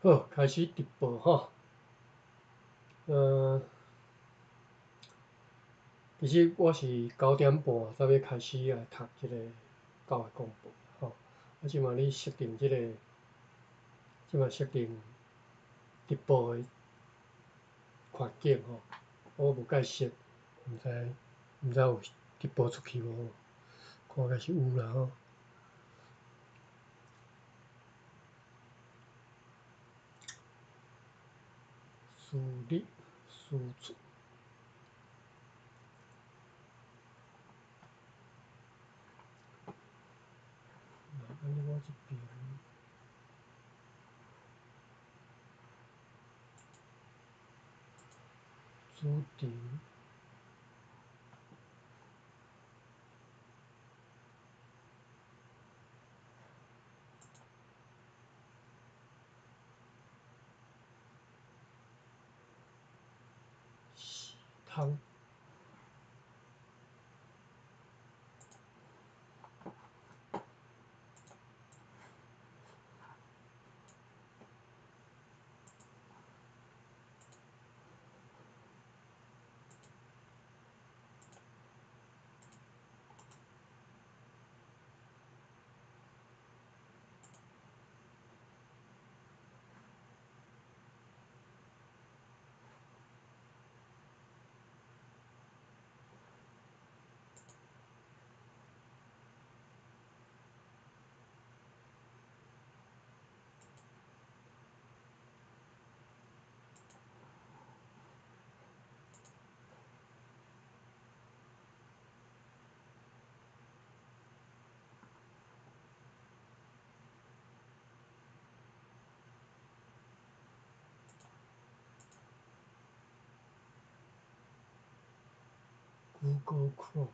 好，开始直播吼。其实我是9点半才要开始来读即个教育广播吼。即马咧设定设定直播的环境吼，我无解释，毋知有直播出去无？看该是有啦吼。输入输出。安尼我这边主题。汤。Google Chrome。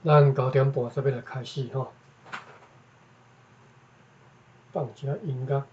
咱9点半才要来开始吼，放一下音乐。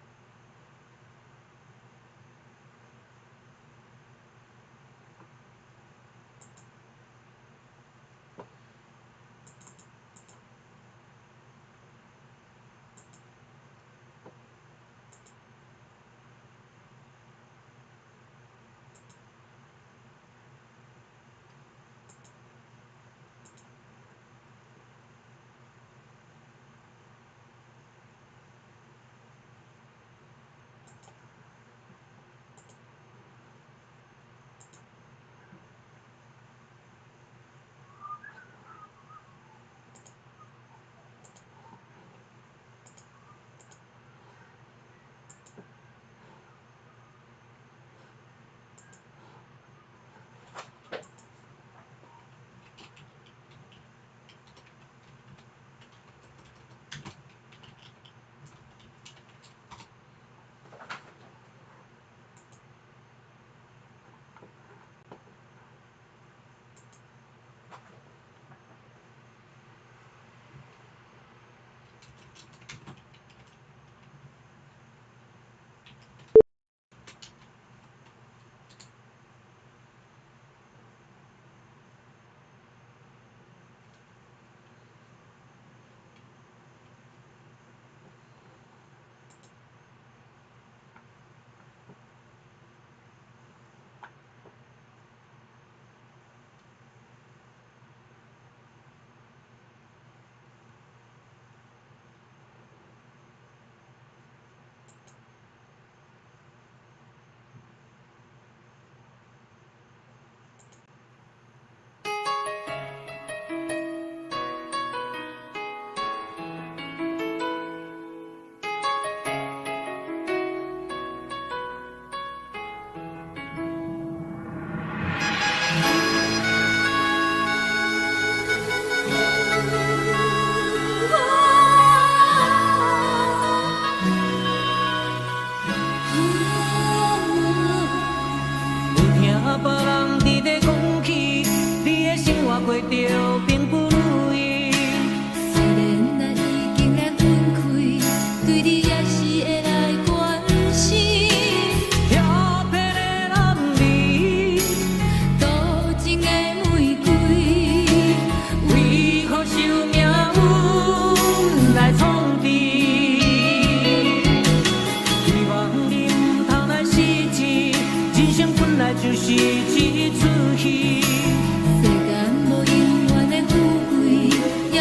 就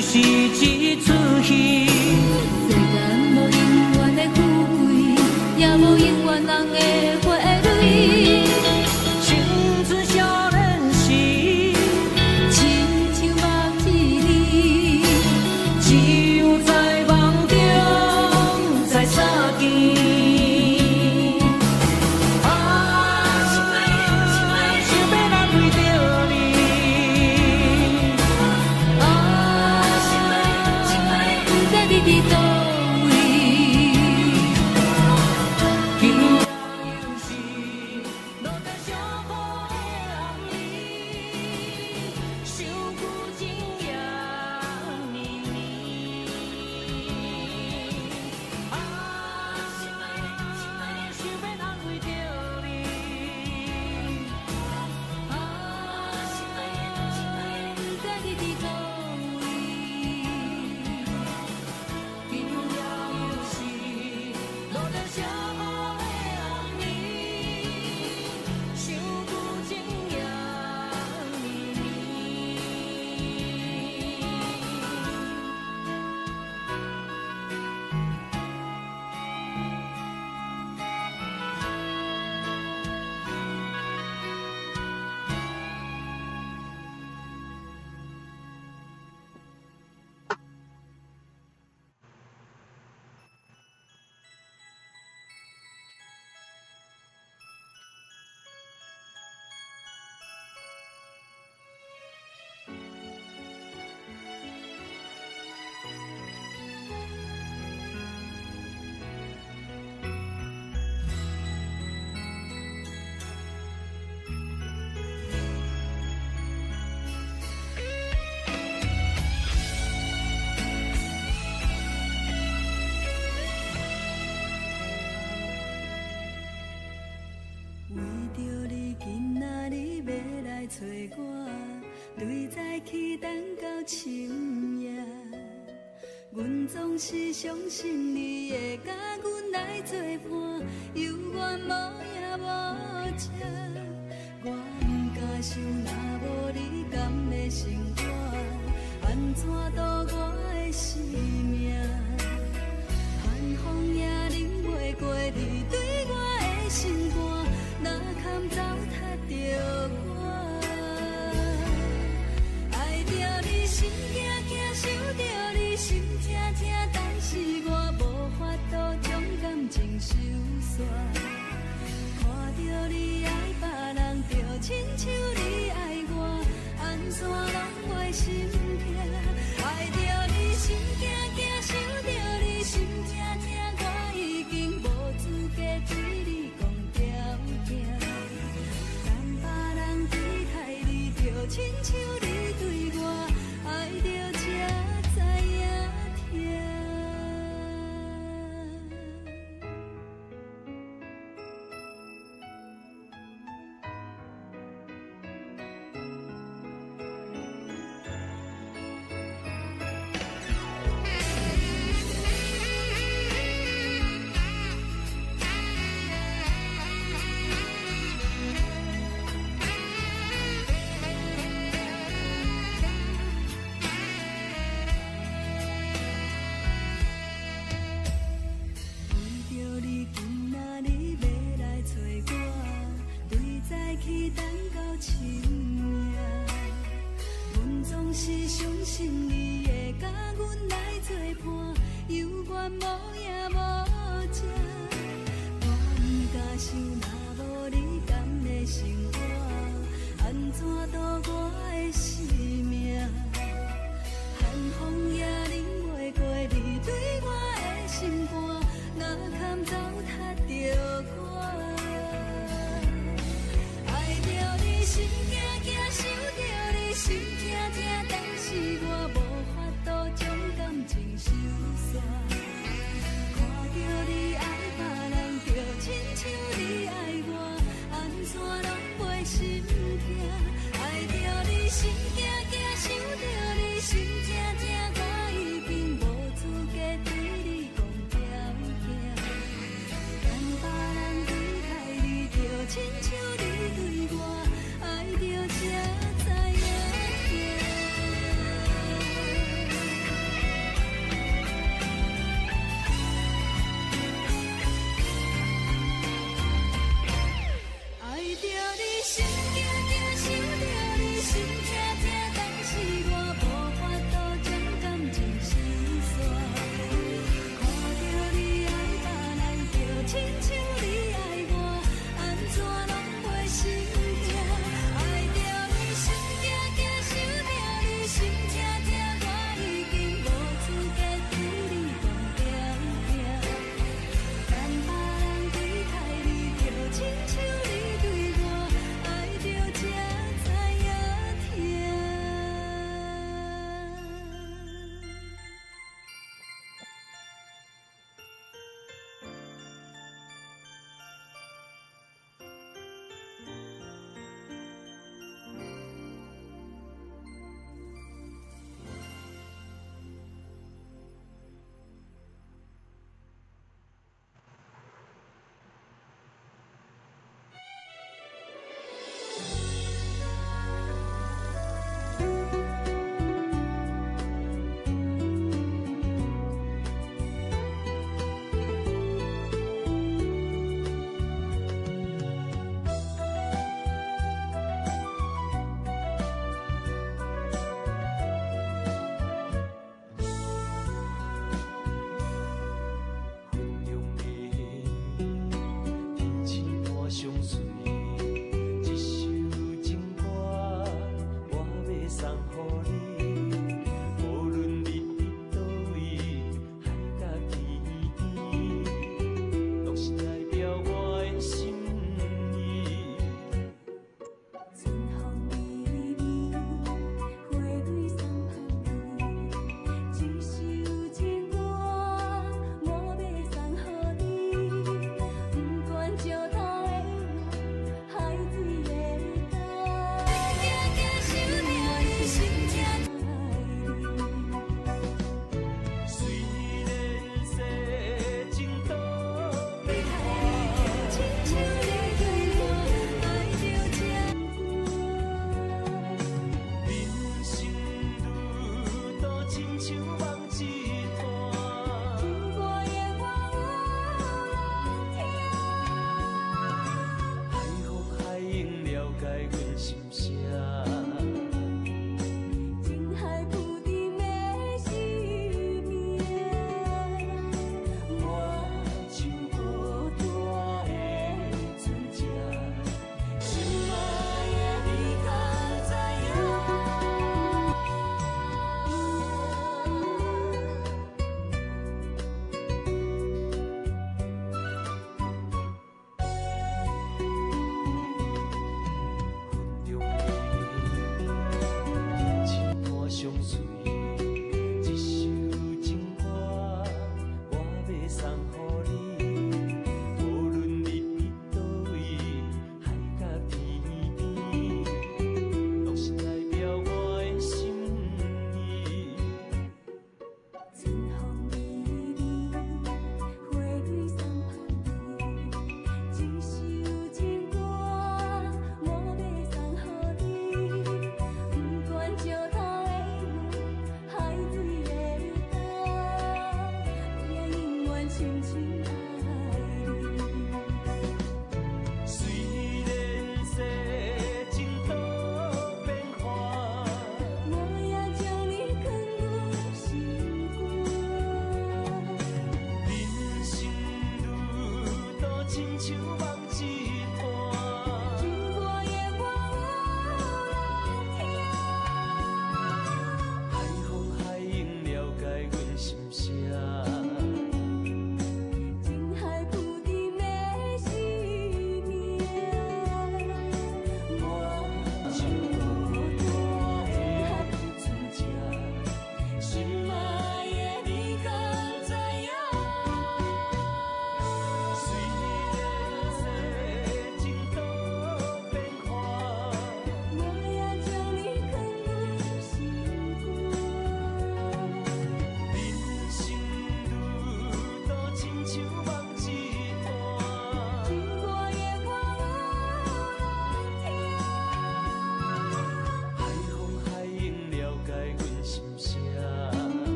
是一出戏。世间无永远的富贵，也无永远人的花蕊。青春少年时，亲像目一日，只有在梦中才相见。对在期等到深夜，阮总是相信你会甲阮来作伴，犹原无影无迹。我不敢想，若无你甘的生活，安怎度我的生命？寒风也忍袂过你对我的心肝，哪堪糟蹋着我？爱着你心惊惊，想着你心痛痛，但是我无法度将感情收煞。看着你爱别人，就亲像你爱我，安怎拢会心痛？爱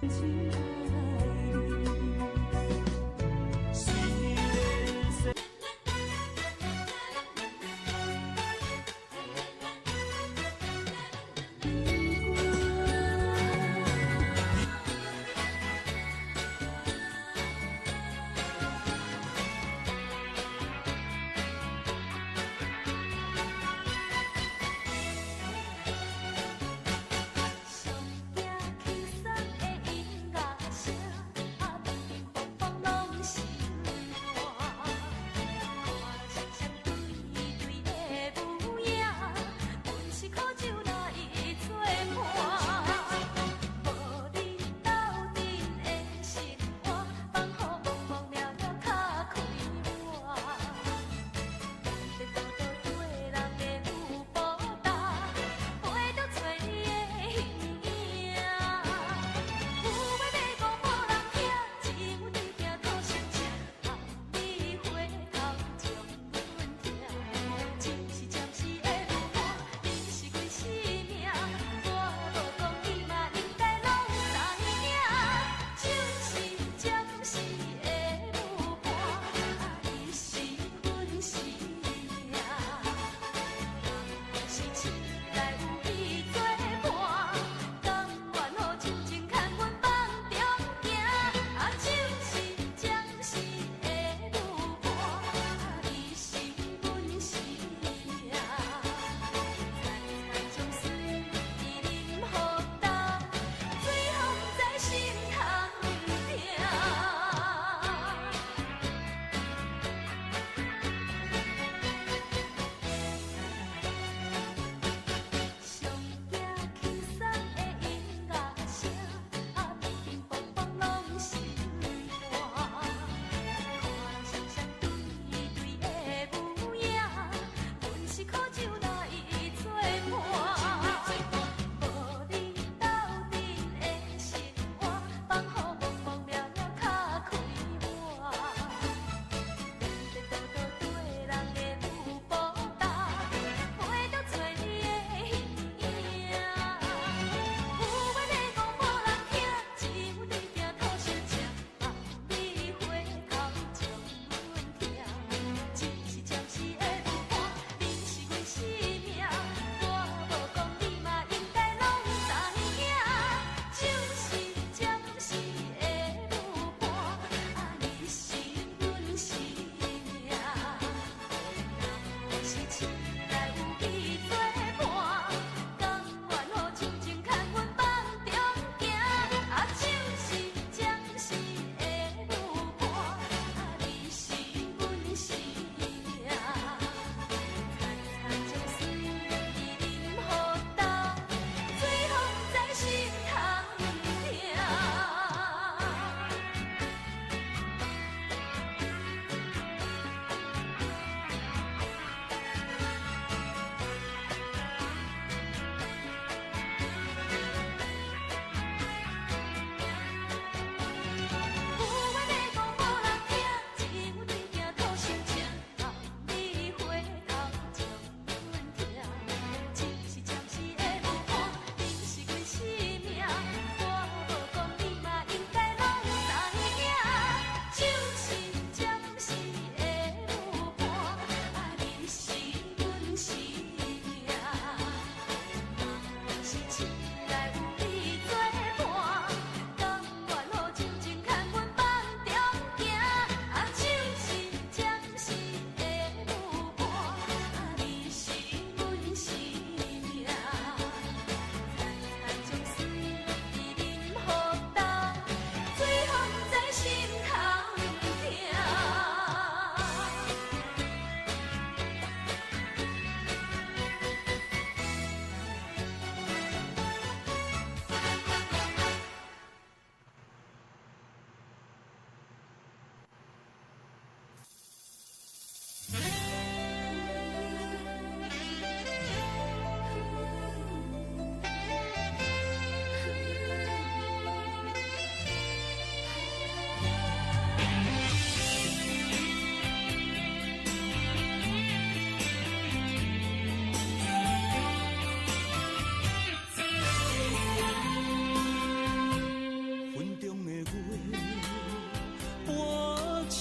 上惊轻松的音乐声，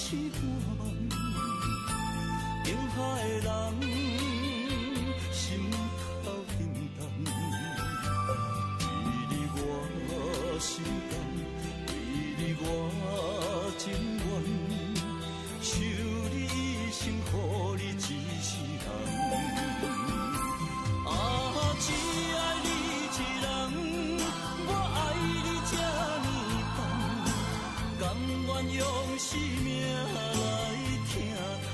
是半梦，惊吓的人心头震动，为你我心甘，为你我情愿，守你一生，予你一世人。只爱你一人，我爱你这呢重，甘愿用生命来疼痛。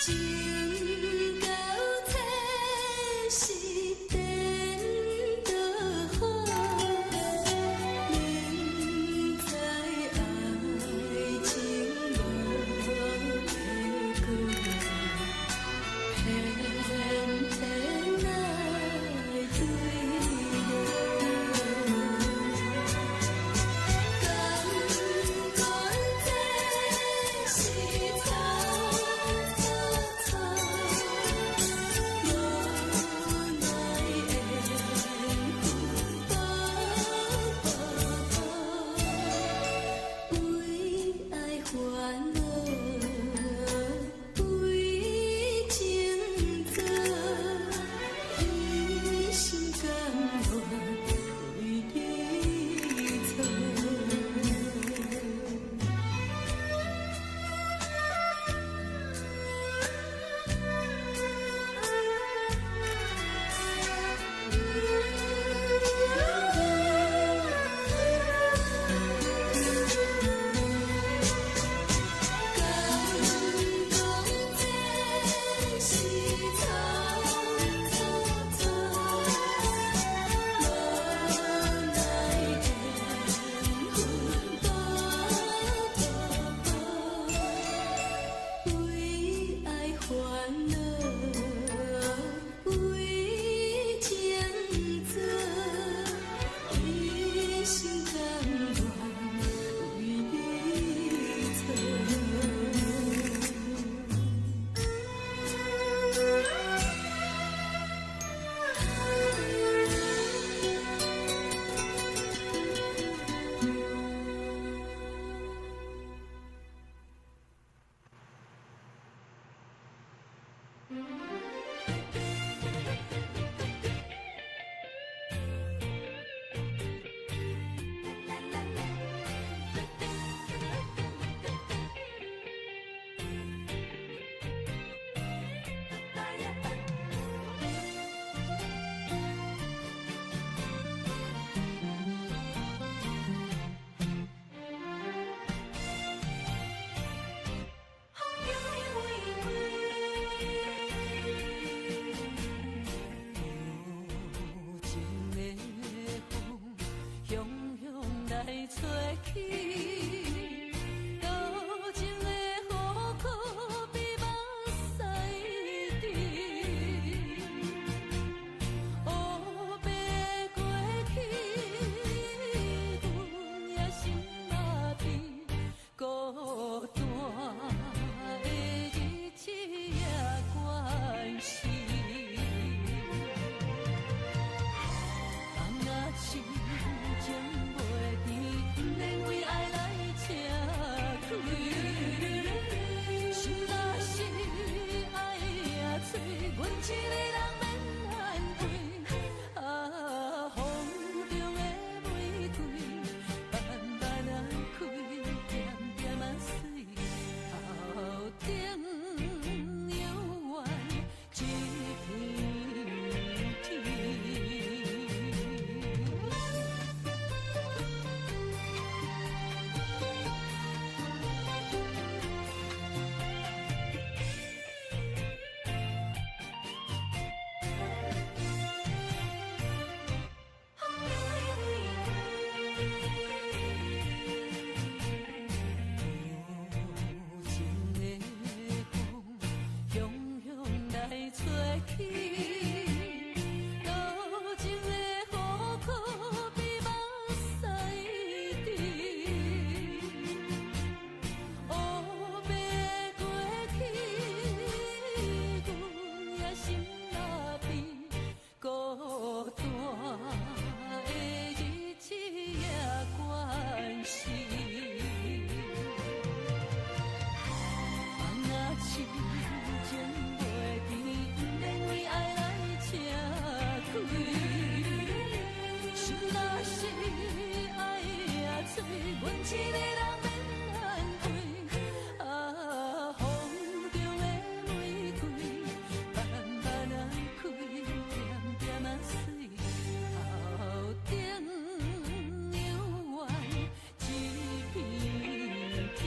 情到切是颠倒好，明知爱情无结果，偏偏爱对感觉这是草草草，无奈的为爱烦恼，为情债，一心甘愿为你错。为爱烦恼，为情债，一心甘愿为你错。无情的风，汹涌来吹起，多情的雨可比目屎滴。黑白过去，阮也心麻痹，孤单的日子也关系。放啊心情袂记，免为爱来吃亏。心若是爱也碎，阮一个人免反悔。啊，风中的玫瑰，慢慢啊开，点点啊水，头顶犹原一片天。无情的风，汹涌来吹起，多情的雨可比目屎滴。黑白过去，阮也心麻痹，孤单的日子也关系。放啊心情袂记，免为爱来吃亏。心若是爱也碎，阮一个人免反悔。啊，风中的玫瑰，慢慢啊开，点点啊水，头顶犹原一片天。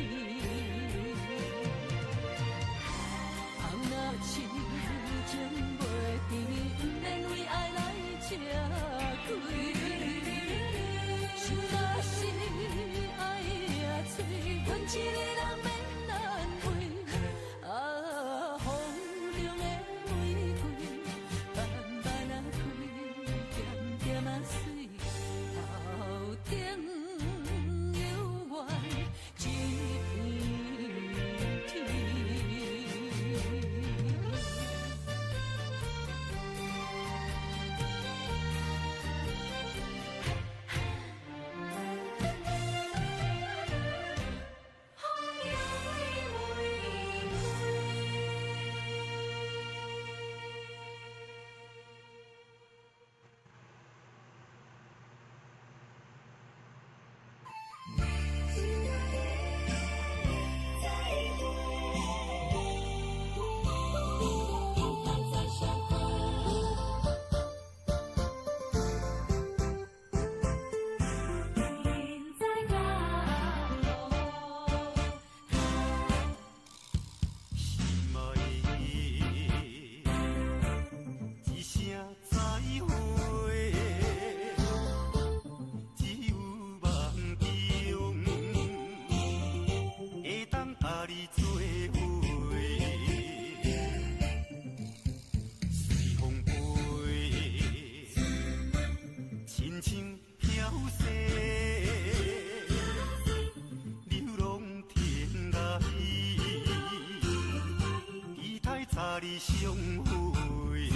甲你相会，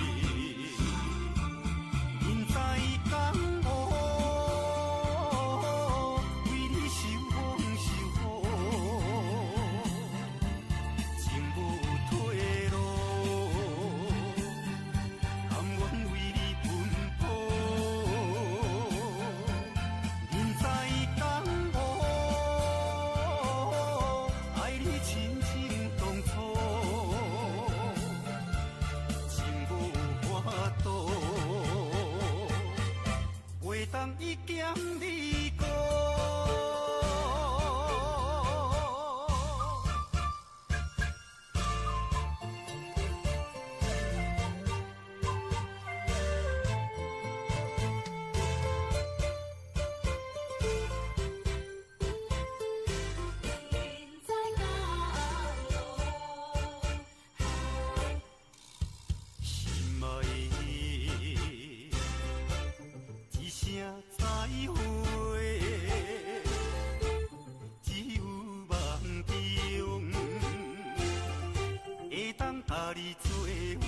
人在江湖，为你受风受雨，情无退路，甘愿为你奔波。人在江湖，爱你亲情当初。袂当一剑你过，心爱的一声再会，只有梦中会当甲你做伙，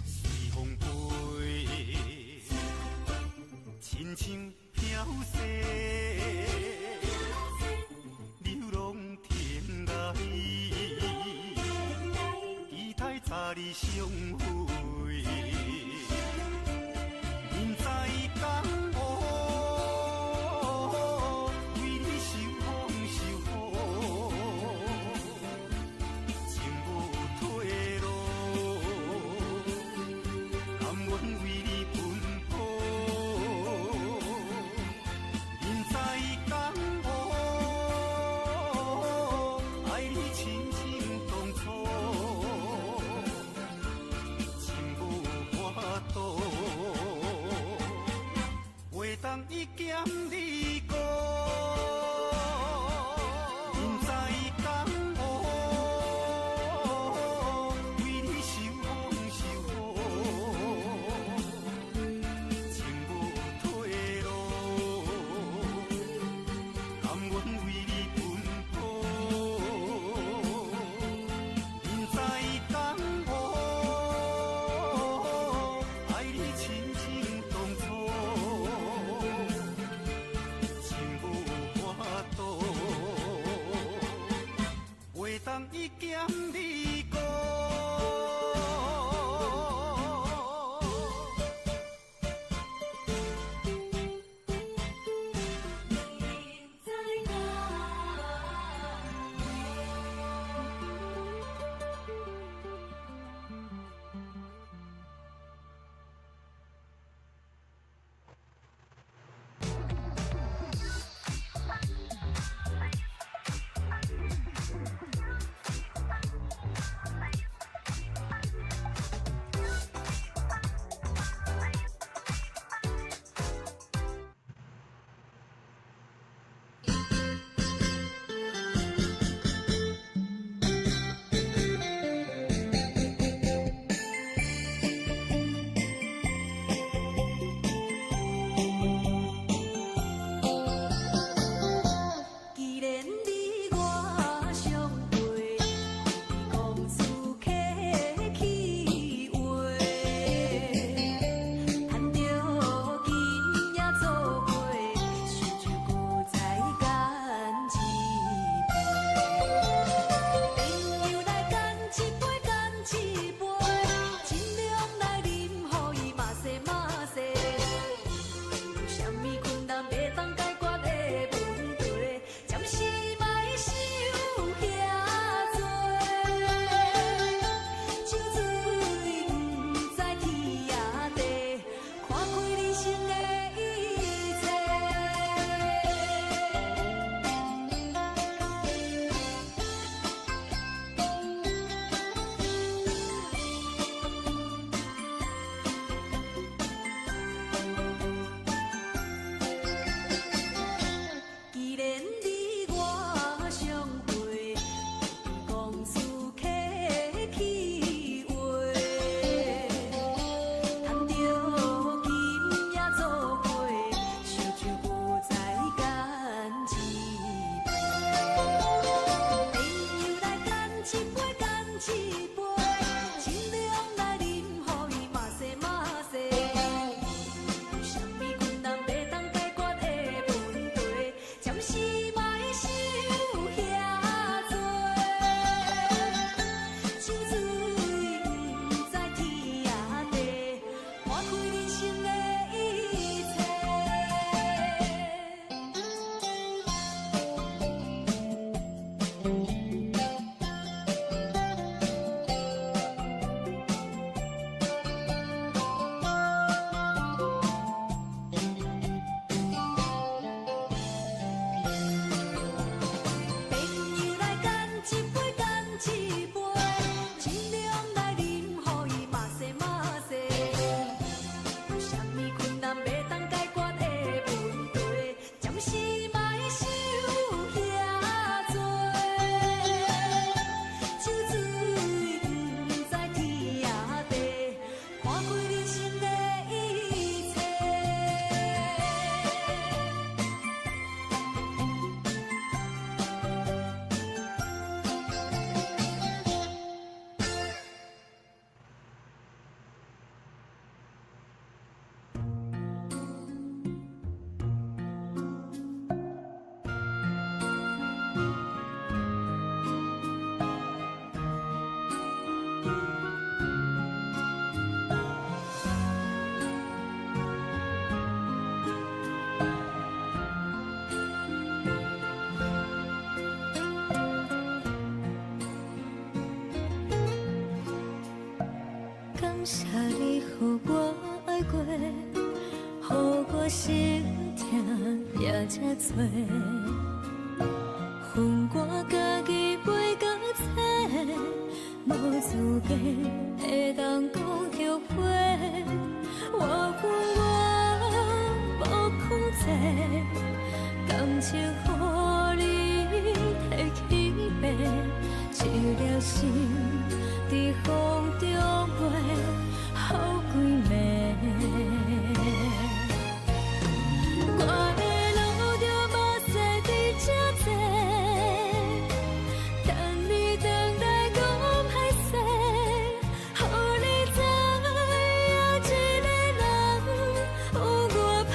随风飞，亲像飘逝，流浪天涯，期待早日相会。人在江湖，为你受风受雨，情无退路，甘愿为你奔波。人在江湖，爱你亲情当初，情无法度。袂当一剑你过，人在江湖，为你受风受雨，情无退路，甘愿为你奔波。人在江湖，爱你亲情当初。袂当一剑你过。谢你，予我爱过，予我心痛也这多。恨我家己袂到切，无资格会当讲后悔。我恨我无控制，感情予你提起白，一粒心伫风中飞，好几暝。我的路着目屎伫这多，等你回来讲歹势，予你知影一个人有我歹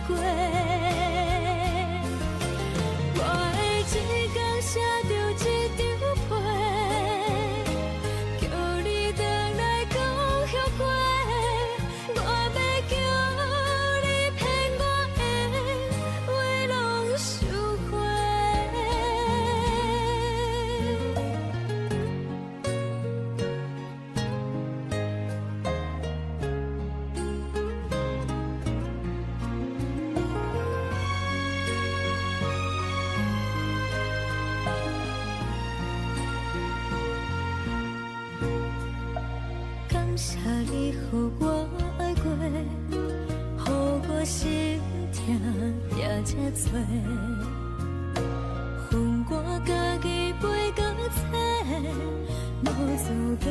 过。我的一天写着一张被，叫你回来讲后悔。我要叫你骗我的话拢收回。感谢你，予我爱过，予我心痛也这多。恨我家己袂到切，无资格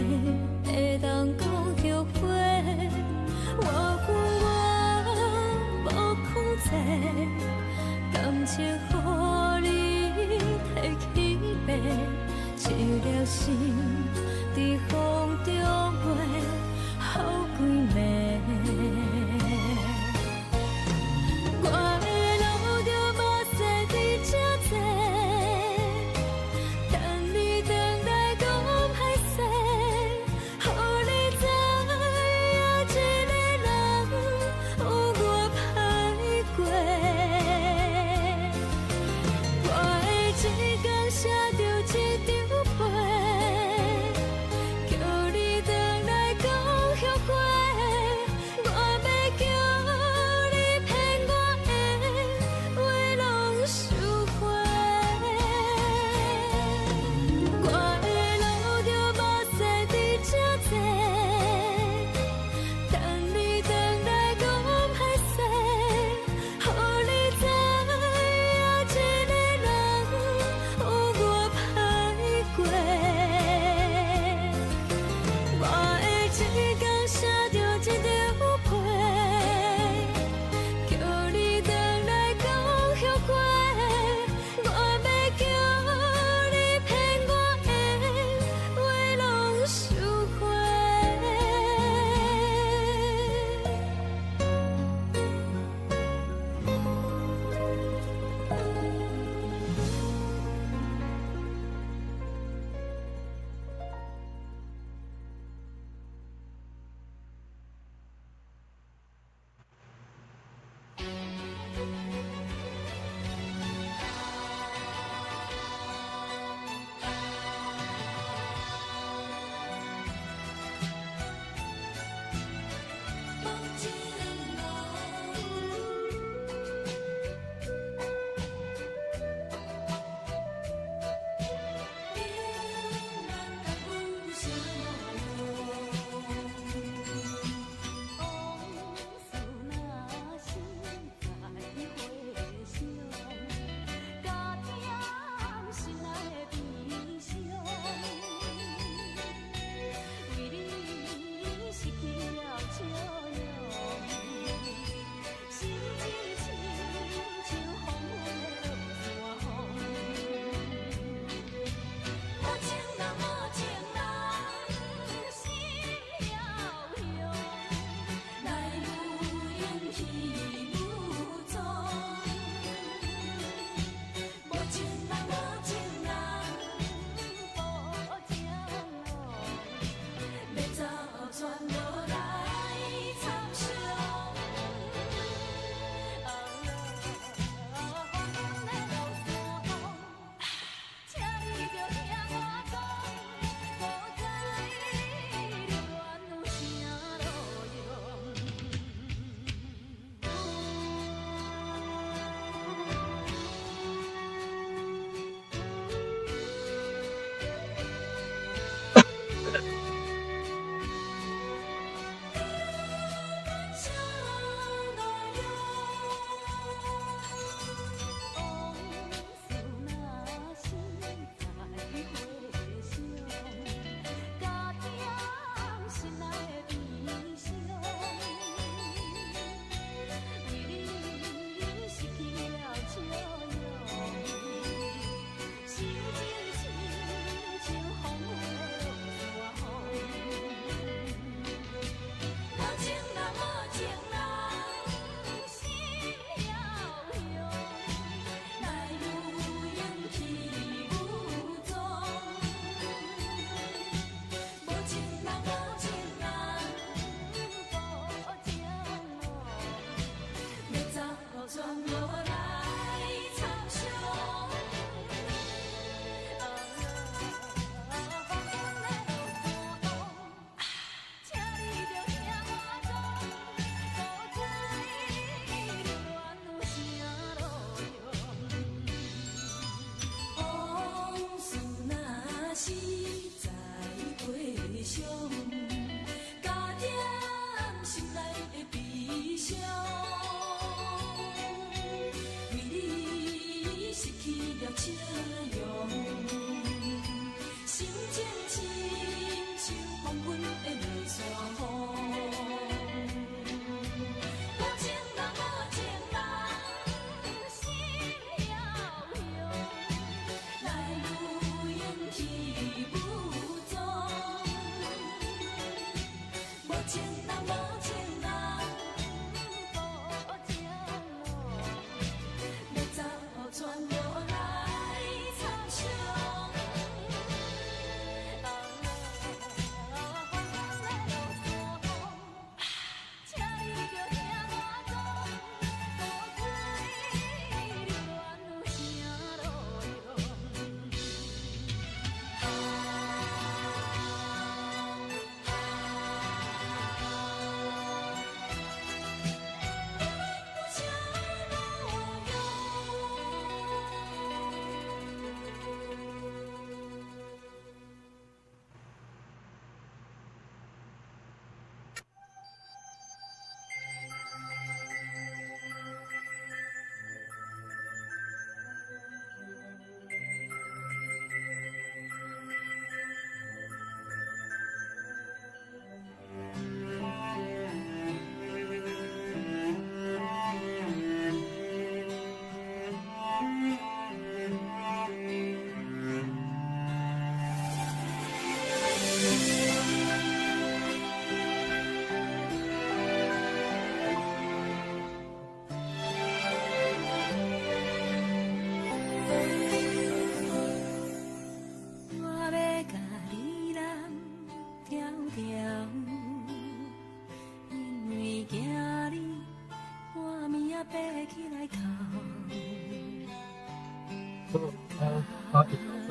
会当讲后悔。我恨我无控制，感情予你提起白，一粒心伫风中飞，好几暝。我的路着目屎伫这多，等你回来讲歹势，予你知影一个人有我歹过。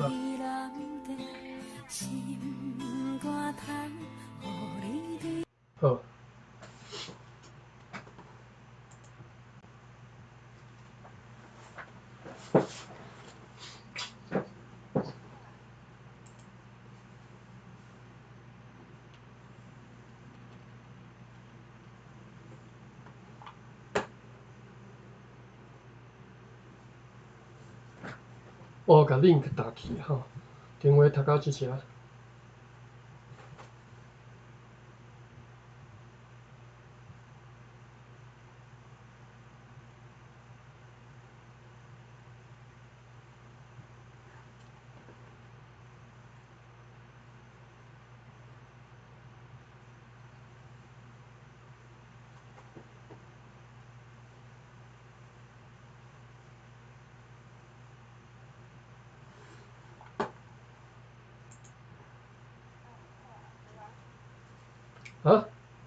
你难得，心肝窗，予你对。好。我甲 link 打去吼，电话读到即只。啊？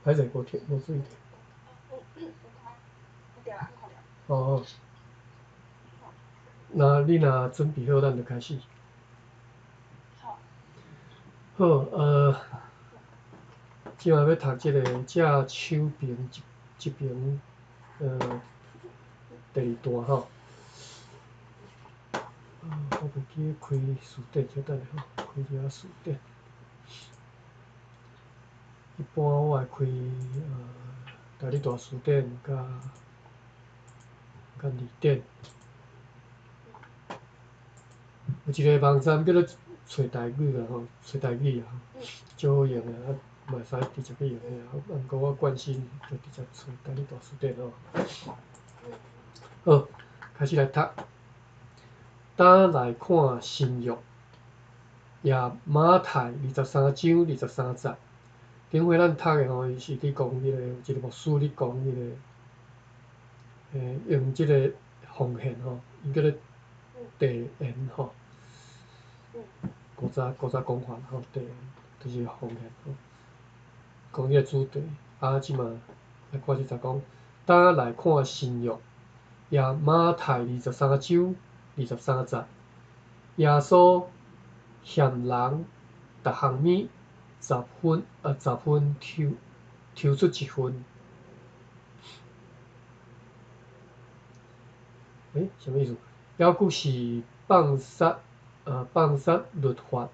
歹势，无注意听。哦。那你若准备好，咱就开始。好，即马要读即个正手边一边，第二段吼。我袂记开词典，稍等下吼，开一下词典。一般我会开大字大词典甲字典。有一个网站叫做找台语啊吼，找台语啊，足好用诶，啊嘛会使直接去用诶啊。毋过我惯性就直接找大字大词典吼。好，开始来读。打来看新约，也马太23章23节。顶回咱读诶吼，伊是伫讲迄个有一个牧师伫讲迄个，用即个奉献吼，伊叫做地言吼。古早讲法吼，地言就是奉献吼，讲即个主题。啊，即马来看即节讲，打来看新约，也马太23章23节。耶稣嫌人逐项物10分抽出1分。什么意思？抑佫是放杀律法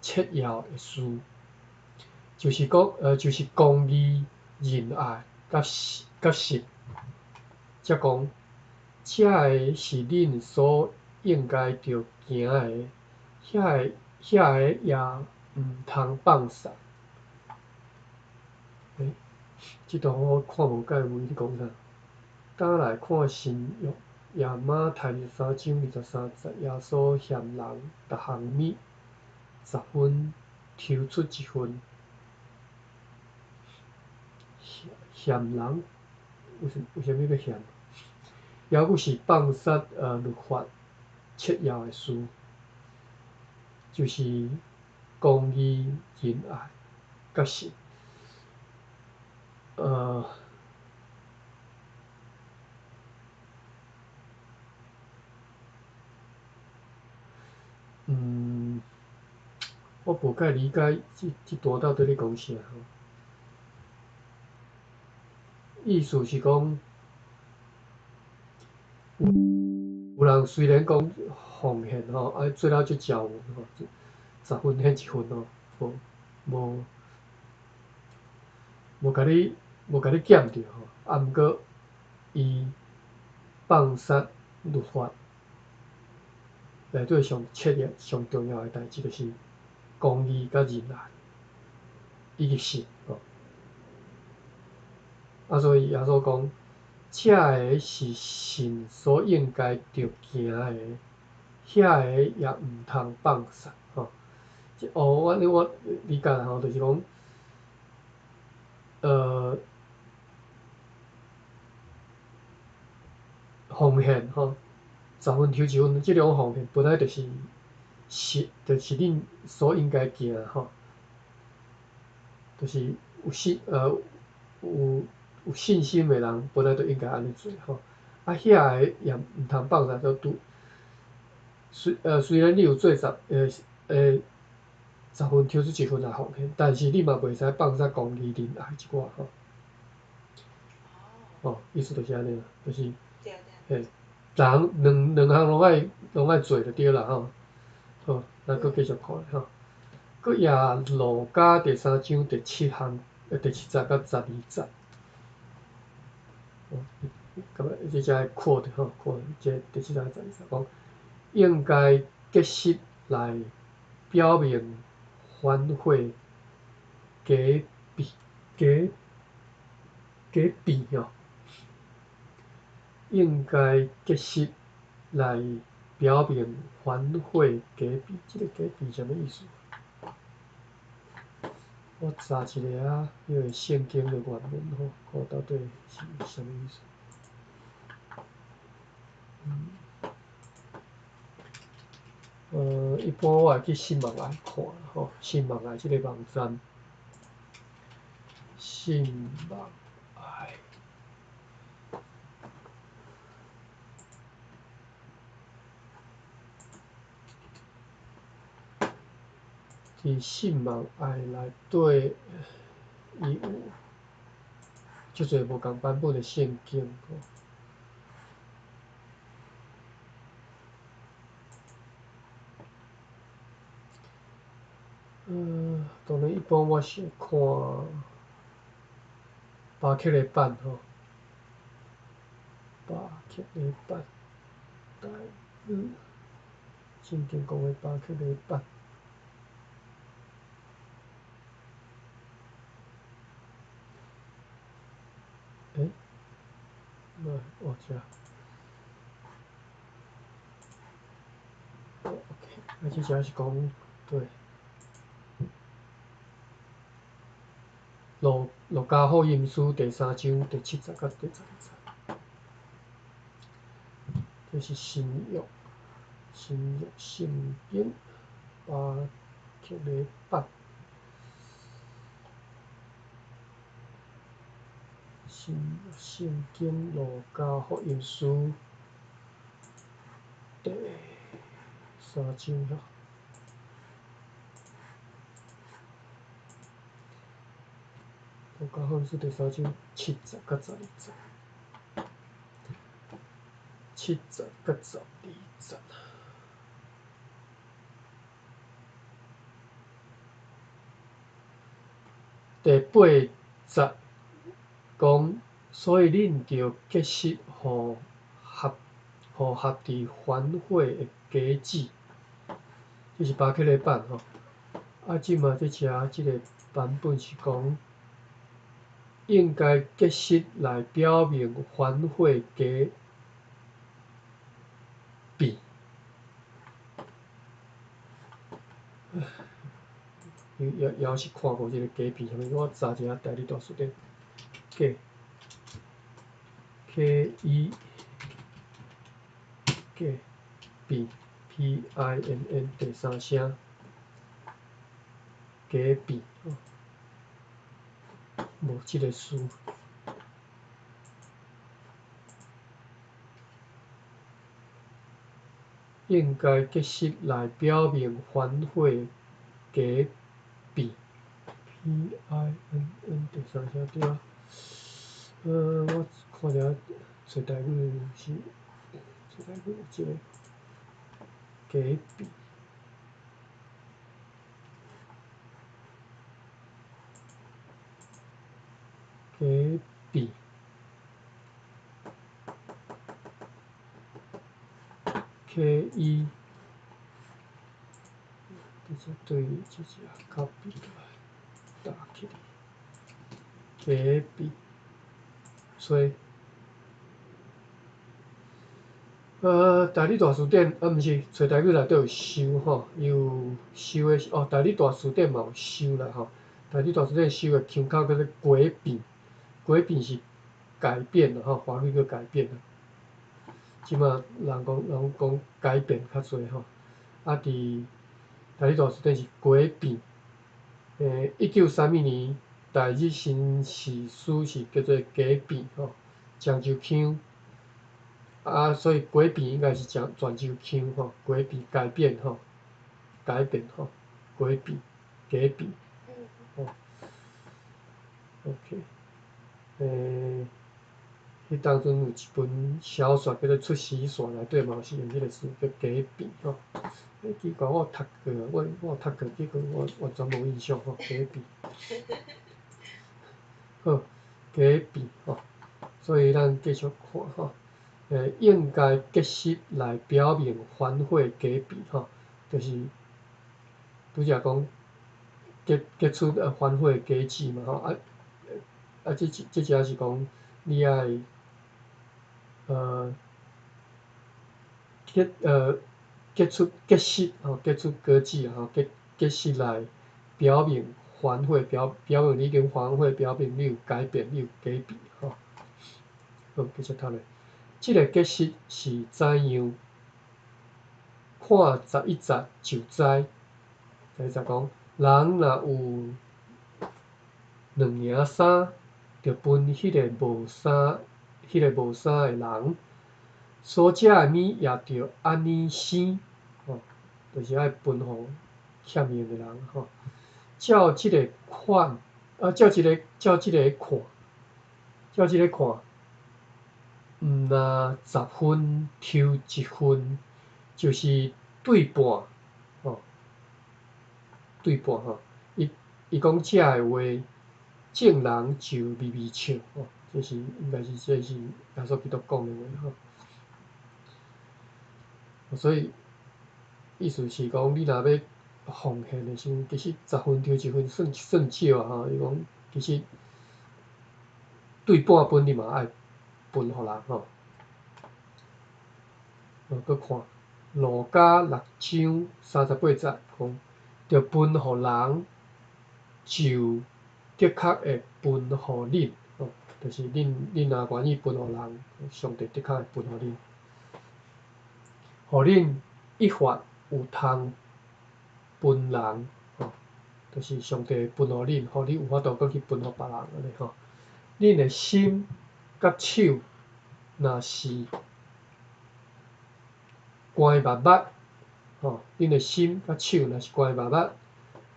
切要的事，就是公义、仁爱甲实。则讲，这个是恁所应该着行的，遐个也毋通放杀。即段我看无解有伊咧讲啥。打来看新约，也马太23章23节，耶稣嫌人逐项物10分抽出1分。嫌人为什么要嫌？抑佫是放杀律法切要的事，就是公义、仁爱甲实。我无解理解即段到底咧讲啥吼。意思是讲，有人虽然讲奉献吼，啊做了足骄傲吼，10分献1分吼，无甲你减着吼，啊毋过伊放杀律法内底上重要的代志，就是公义甲仁爱，以及实吼。啊，所以耶稣讲，这个是神所应该着行的，遐个也毋通放杀吼。我理解吼，就是讲，奉献吼，10分抽1分，即种奉献本来就是就是恁所应该行吼，就是有信心的人本来就应该安尼做吼。啊，遐个也毋通放杀，虽然你有做10分抽出1分来奉献，但是你嘛袂使放煞公义人爱即寡吼。哦，意思就是安尼啦，就是嘿，两项拢爱做就对啦吼。好，咱搁继续看吼。搁也路加第3章第7项第7节到12节。哦，即只 quote 吼 quote 即第7节到12节讲，应该结识来表明反悔假币吼。应该结识来表明反悔假币，即个假币什么意思？我查一下啊，迄个圣经的原文吼，看到底是什么意思？一般我会去信望爱看吼，信望爱即个网站，信望爱。伫信望爱内底，伊有足侪无共版本的圣经吼。当然一般我是看巴克的版吼，巴克的版，台语，圣经讲的巴克的版。那遮。OK， 即只是讲对。路加福音书第3章第7节到第12节，这是新约圣经巴克的版。圣经路加福音书第3章吼。路加福音书第3章7节到12节，7节到12节。第8节讲，所以恁着结识互合伫反悔的假子，这是巴克的版吼。即马即个版本是讲，应该结识来表明反悔假币。也是看无即个假币啥物，我查一下大字大词典，假 KE 假币 PINN 第3声假币无即个词。应该结识来表明反悔假币 PINN 第3声对啊。我看一下找台语是找台语有即个假币。假币 KE 直接对即只 copy 打起来，假币，所以大字大词典毋是，找台语内底有收吼，有收的哦，大字大词典嘛有收啦吼，大字大词典收的腔口叫做改变，改变是改变啦吼，华语叫改变啦。即马人讲改变较侪吼，伫大字大词典是改变。1932年第日新史书是叫做假币吼，漳州腔所以改变应该是讲泉州腔吼，改变改变吼，改变吼，改变改变吼 ，OK，迄当阵有一本小说叫做《出西线》，内底嘛是用迄个词叫改变吼。奇怪，我有读过，我有读过，结果我完全无印象吼，改变。好，改变吼，所以咱继续看吼。应该结识来表明反悔改变吼，就是拄则讲结出反悔假志嘛吼，这只是讲你爱结识吼，结出假志吼，结识来表明反悔，表明你已经反悔，表明你有改变，你有改变吼。好，继续读咧。这个结识是怎样？看11节就知。就是讲，人若有2件衫，就分迄个无衫的人。所食的物也着安尼生，吼，就是爱分互欠命的人吼。照即个看，照即个看，毋若10分抽1分，就是对半，吼，对半吼。伊讲遮的话，正人就微微笑，吼，这是应该是耶稣基督讲的话吼。所以意思是讲，你若要奉献的时候，其实10分抽1分算少啊吼。伊讲其实对半分你嘛爱分互人吼。搁看路加6章38节讲，着分互人，就的确会分互恁吼，就是恁若愿意分互人，上帝的确会分互恁，互恁一发有通分人吼，就是上帝会分互恁，互你有法度搁去分互别人安尼吼。恁的心甲手若是关密密吼，恁的心甲手若是关密密，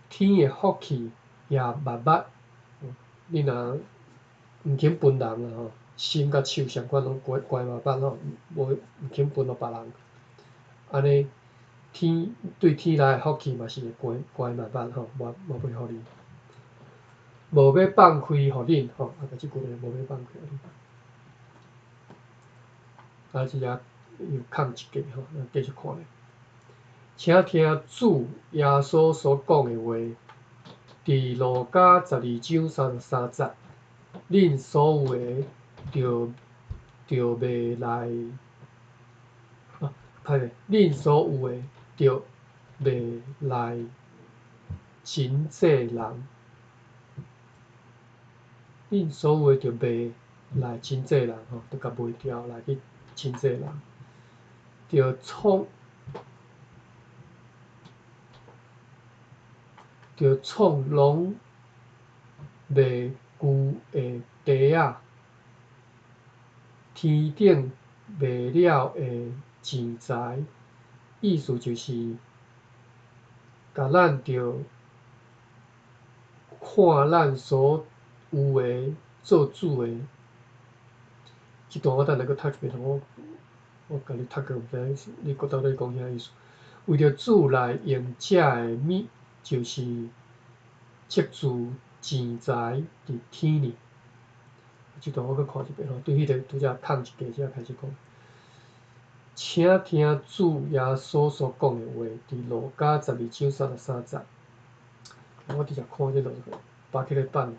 天的福气也密密。恁若毋肯分人啦吼，心甲手上款拢关密密吼，无毋肯分互别人，安尼对天来的福气嘛是会关密密吼，无袂互你，无要放开互恁吼，即句咧无要放开互恁。即个又空一格吼，咱继续看咧。请听主耶稣所讲的话，伫路加12章33节，恁所有的着袂来，恁所有的着袂来真济人，恁所有的着袂来真济人吼，着甲卖掉来去真济人，着创拢袂旧的地仔，天顶卖了的钱财，意思就是甲咱着看咱所有的做主的。即段我等下搁读一遍，我甲你读过，毋知你到底讲啥意思？为着主来用遮的物，就是积聚钱财伫天里。即段我搁看一遍吼，对迄个拄则空一格遮开始讲。请听主耶稣所讲的话，伫路加12章33节。我直接看这落去，摆起来放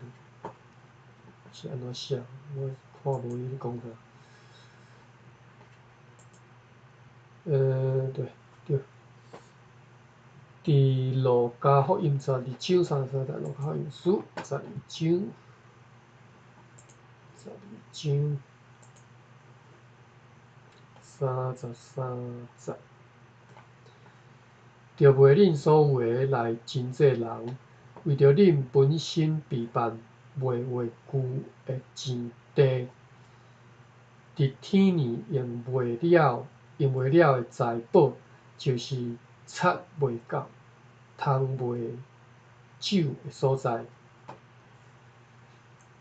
是安怎写？我看无伊咧讲啥。对。伫路加福音12章33节，路加福音书12章33节，着卖恁所有的来真济人，为着恁本身备办卖旧的钱地，伫伫天年用袂了的财宝，就是插袂到、通袂酒的所在。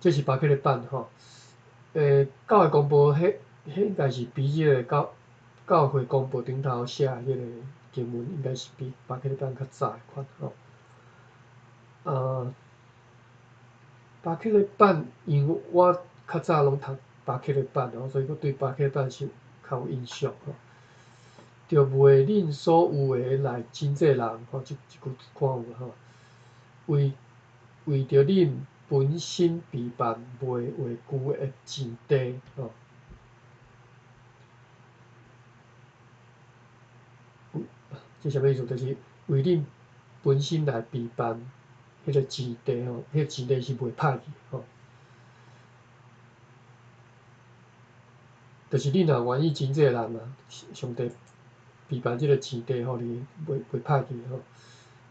这是巴克的版吼。教会公报迄应该是比迄个教会公报顶头写迄个经文，应该是比巴克的版较早的款吼。巴克的版，因为我较早拢读巴克的版吼，所以我对巴克的版是较有印象吼。着为恁所有的来真济人吼，即句看有吼，为着恁本身备办未画旧的钱地吼。这啥物意思？就是为恁本身来备办迄个钱地吼，迄个钱地是袂歹去吼。就是恁若愿意真济人啊，上帝备办即个钱地互你，袂歹去吼。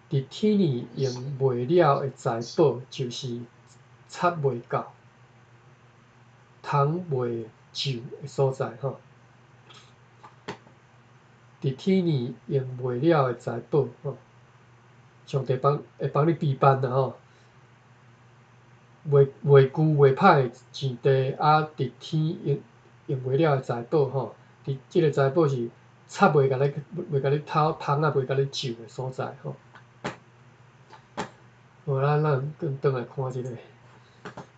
伫天年用袂了的财宝，就是插袂到、通袂就的所在吼。伫天年用袂了的财宝吼，上帝会帮你备办啦吼。袂旧袂歹的钱地，伫天用袂了的财宝吼，伫即个财宝是插袂甲你偷，通啊袂甲你就的所在吼。好，咱转来看即个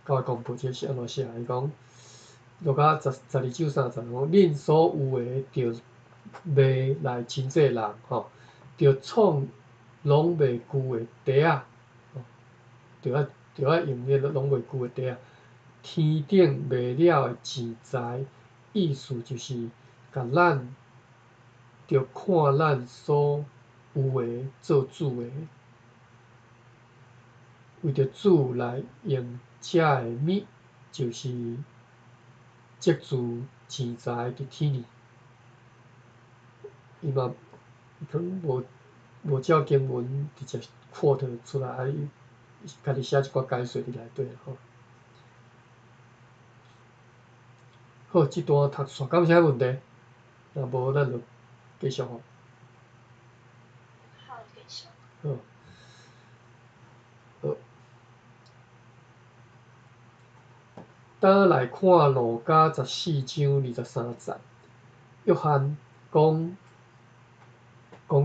教会公报，这是安怎写？伊讲落甲12章30讲，恁所有的着卖来真济人吼，着创拢袂旧的地仔，着爱用迄个拢袂旧的地仔。天顶卖了的钱财，意思就是甲咱着看咱所有的做主的。为着主来用遮的物，就是借助钱财伫天年。伊嘛可能无照经文直接quote出来，伊家己写一寡解说伫内底吼。好，即段读煞，敢有啥问题？若无，咱就继续吼。好，继续。好。好。倒来看路加14章23节，约翰讲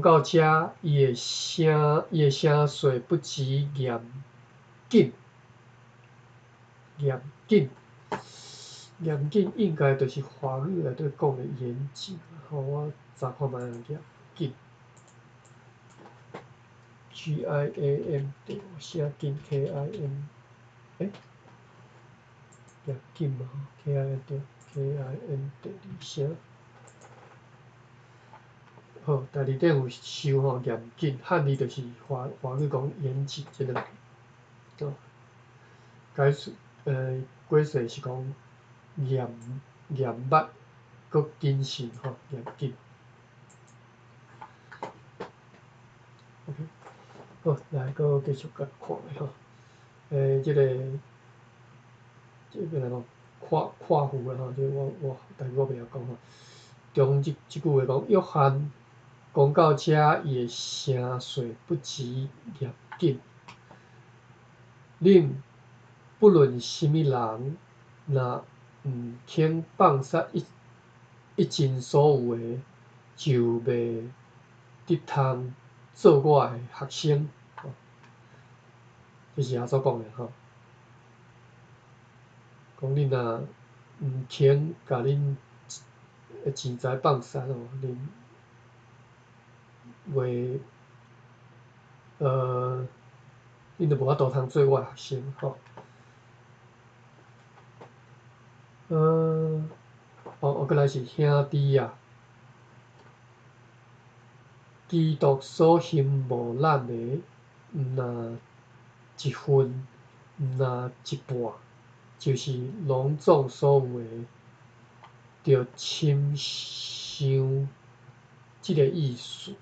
到遮，伊的声势不及严谨，应该就是华语内底讲的严谨。吼，我查看觅严谨 ，GIAM 对，我写紧 KIM， 严谨嘛 ，KIM 对 ，KIM 第二声。好，第二点有收吼严谨，汉语就是华语讲严谨即个。哦，解释解释是讲严密，搁谨慎吼，严谨。OK， 好，来搁继续甲看吼，即个来讲夸父啦吼，即我但我袂晓讲吼。中即句话讲，约翰讲到遮，伊的声势不及严谨。恁不论什么人，若毋肯放下一尽所有的，就袂得通做我的学生。这是耶稣讲的吼。讲恁若毋肯甲恁钱财放下吼，恁恁就无法度通做我的学生吼。过来是兄弟啊，基督所羡慕咱的，毋若一分，毋若一半，就是拢总所有的，着亲像即个意思。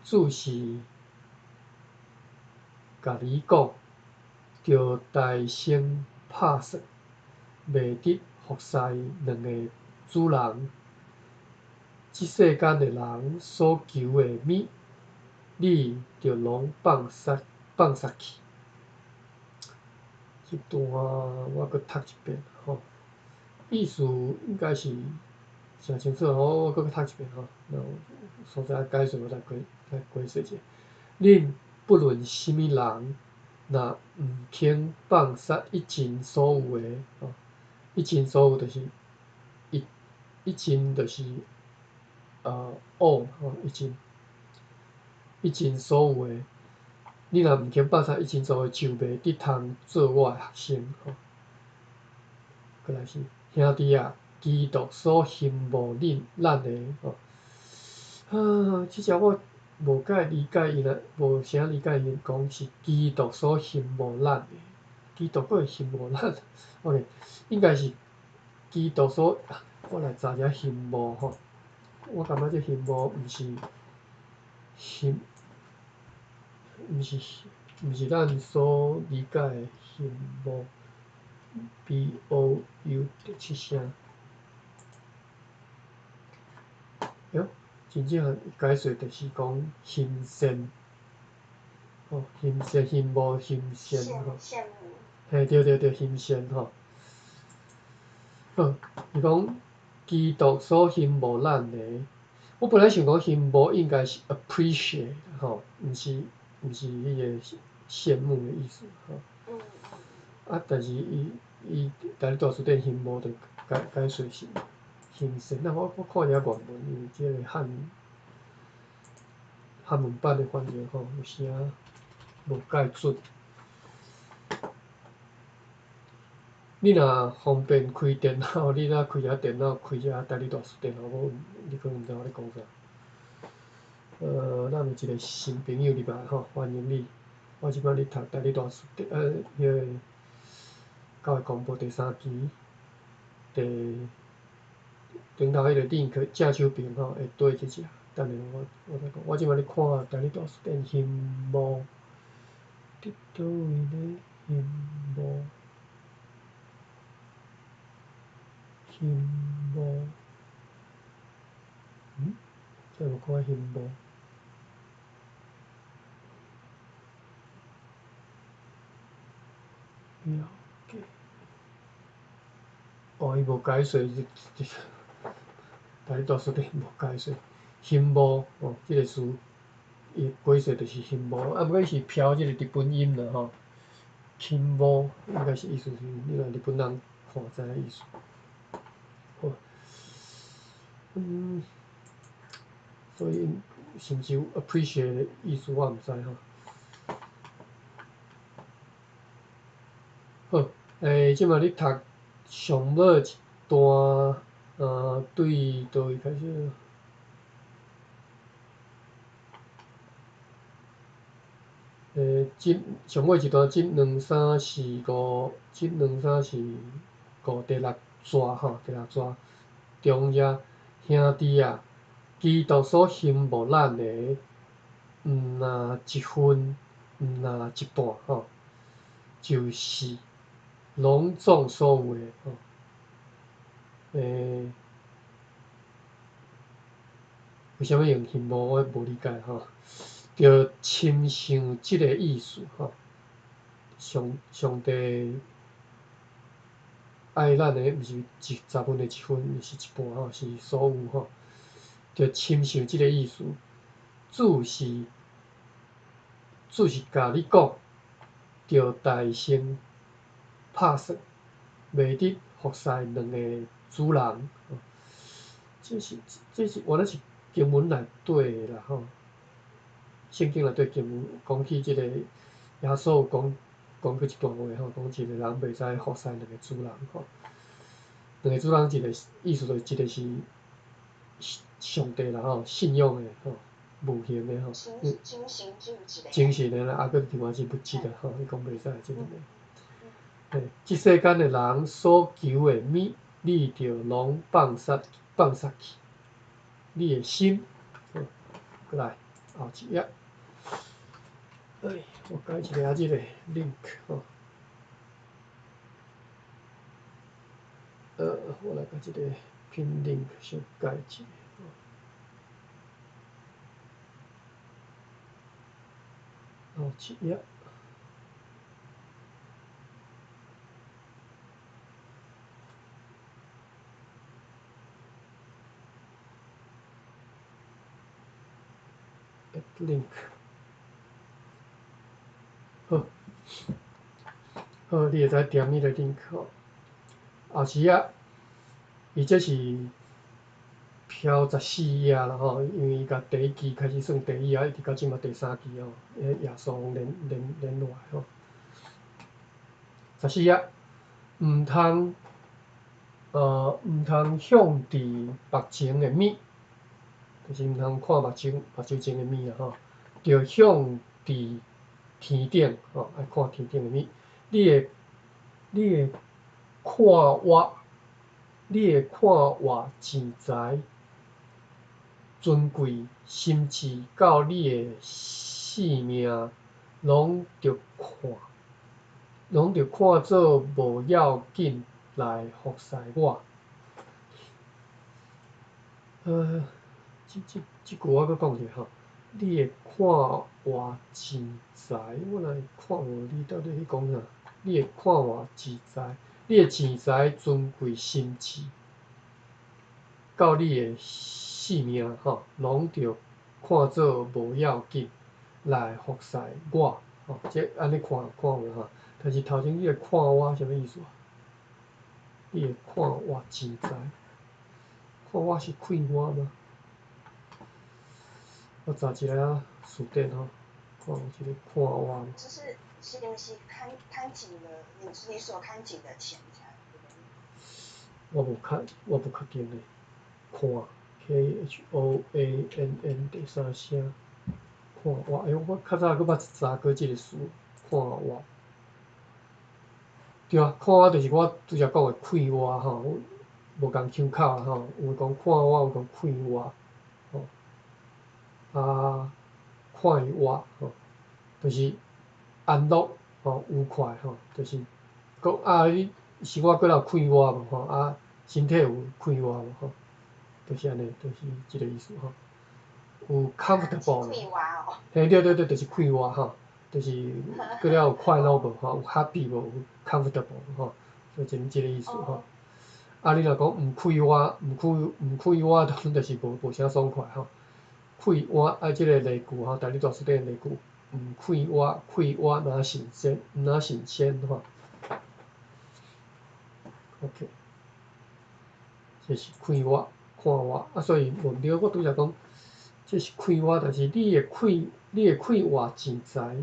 主是甲你讲，着大声拍算，袂得服侍两个主人，即世间的人所求的物，你就拢放杀去。这段我搁读一遍吼，意思应该是诚清楚，我搁读一遍吼，然后所在解说我来解说者。恁不论什么人，若毋肯放杀一尽所有的吼，一尽所有就是一尽就是all 吼，一尽所有的，你若毋肯放杀一尽所有，就袂得通做我的学生吼。过来是兄弟啊，基督所羡慕咱的吼。即只我无解理解伊啦，无啥理解伊讲是基督所羡慕咱的，基督佫会羡慕咱，OK， 应该是基督所，我来查一下羡慕吼，我感觉这羡慕毋是咱所理解的羡慕 ，B-O-U 七声。哟，真正解说就是讲欣羡，吼，欣羡、羡慕、欣羡吼，嘿，对，欣羡吼。好，伊讲基督所羡慕咱的，我本来想讲羡慕应该是 appreciate 吼，毋是迄个羡慕的意思吼。但是伊大理大书店羡慕的解说是欣羡，那我看一下原文，因为这个汉文版的翻译吼，有时啊无介准。你若方便开电脑，你若开一下电脑，开一下大理大书店，你可能毋知我咧讲啥。咱有一个新朋友入来吼，欢迎你。我即摆咧读大理大书店，迄个教会广播第3期，顶头迄个link正手边吼会对即只，等下我再讲。我即摆咧看大理大书店羡慕，伫倒位咧羡慕？羡慕，这无看羡慕。了解。伊无解说，大理大书店无解说。羡慕即个词，伊解说就是羡慕，毋过伊是飘即个日本音啦吼。羡慕应该是意思是，你若日本人看知影意思。好，所以是毋是有 appreciate 的意思，我毋知吼。好，即摆咧读上尾一段，对倒位开始？上尾一段1、2、3、4、5，1、2、3、4、5第6节吼，第6节中遮兄弟啊，基督所羡慕咱的，毋若一分，毋若一半吼，就是拢总所有的吼。为虾米用羡慕？我无理解吼。着亲像即个意思吼，上帝爱咱的毋是10分的1分，是一半吼，是所有吼，着亲像即个意思。主是甲你讲，着大声拍算，袂得服侍两个主人。这是原来是经文内底的啦吼。圣经内底经文讲起即个耶稣讲过一段话吼，讲一个人袂使服侍两个主人吼。两个主人一个意思就是一个是上帝啦吼，信仰的吼，无形的吼。精神的啦，搁另外是物质的吼，伊讲袂使即两个。即世间的人所求的物，你着拢放杀去。你的心，过来后一页。我改一下即个 link 吼。我来改一个 pin link 先改一下。后一页。link， 好，好，你会使点迄个 link 吼。后时啊，伊这是飘14页啦吼，因为伊甲第一期开始算第一页，一直到即嘛第3期吼，耶稣连落来吼。14页，毋通向伫目前的物，就是毋通看目睭前的物啦吼，着向伫天顶吼，爱看天顶的物。你会看活钱财尊贵心智到你的性命，拢着看做无要紧来服侍我。即句我搁讲一下吼，你会看活钱财，我若看无你到底咧讲啥？你会看活钱财，你的钱财尊贵心智，到你的性命吼，拢着看做无要紧来服侍我。吼，这安尼看有吼，但是头前你会看我啥物意思啊？你会看活钱财，看我是看我吗？我查一下书店吼，看有一个看我。就是看紧了你所看紧的钱财，对不对？我不确定嘞。看 KHOANN 第三声，看我，我较早搁捌查过即个词，看我。对啊，看我就是我拄则讲的看我吼，无共腔口啦吼，有讲看我，有讲看我，吼。看我吼，就是安乐吼，愉快吼，就是讲你生活过了看我无吼，身体有看我无吼，就是安尼，就是即个意思吼。有 comfortable， 嘿，对，就是看我吼，就是过了有快乐无吼，有 happy 无，有 comfortable 吼，就即个意思吼。你若讲毋看我，当就是无啥爽快吼。看我即个例句吼，大理大书店例句，毋看我若神仙吼。OK， 这是看我，所以问着我拄则讲，这是看我，但是你会看活钱财，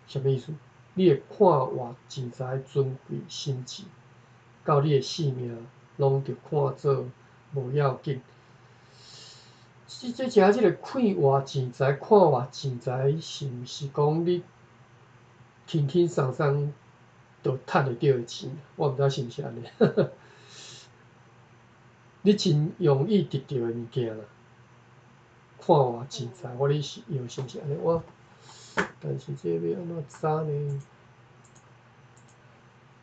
啥物意思？你会看活钱财尊贵心智，到你的性命，拢着看做无要紧。即个看活钱财，看活钱财是毋是讲你轻轻松松就趁会到的钱？我毋知是毋是安尼，你真容易得到的物件啦。看活钱财，我咧是用是毋是安尼？但是这要安怎查呢？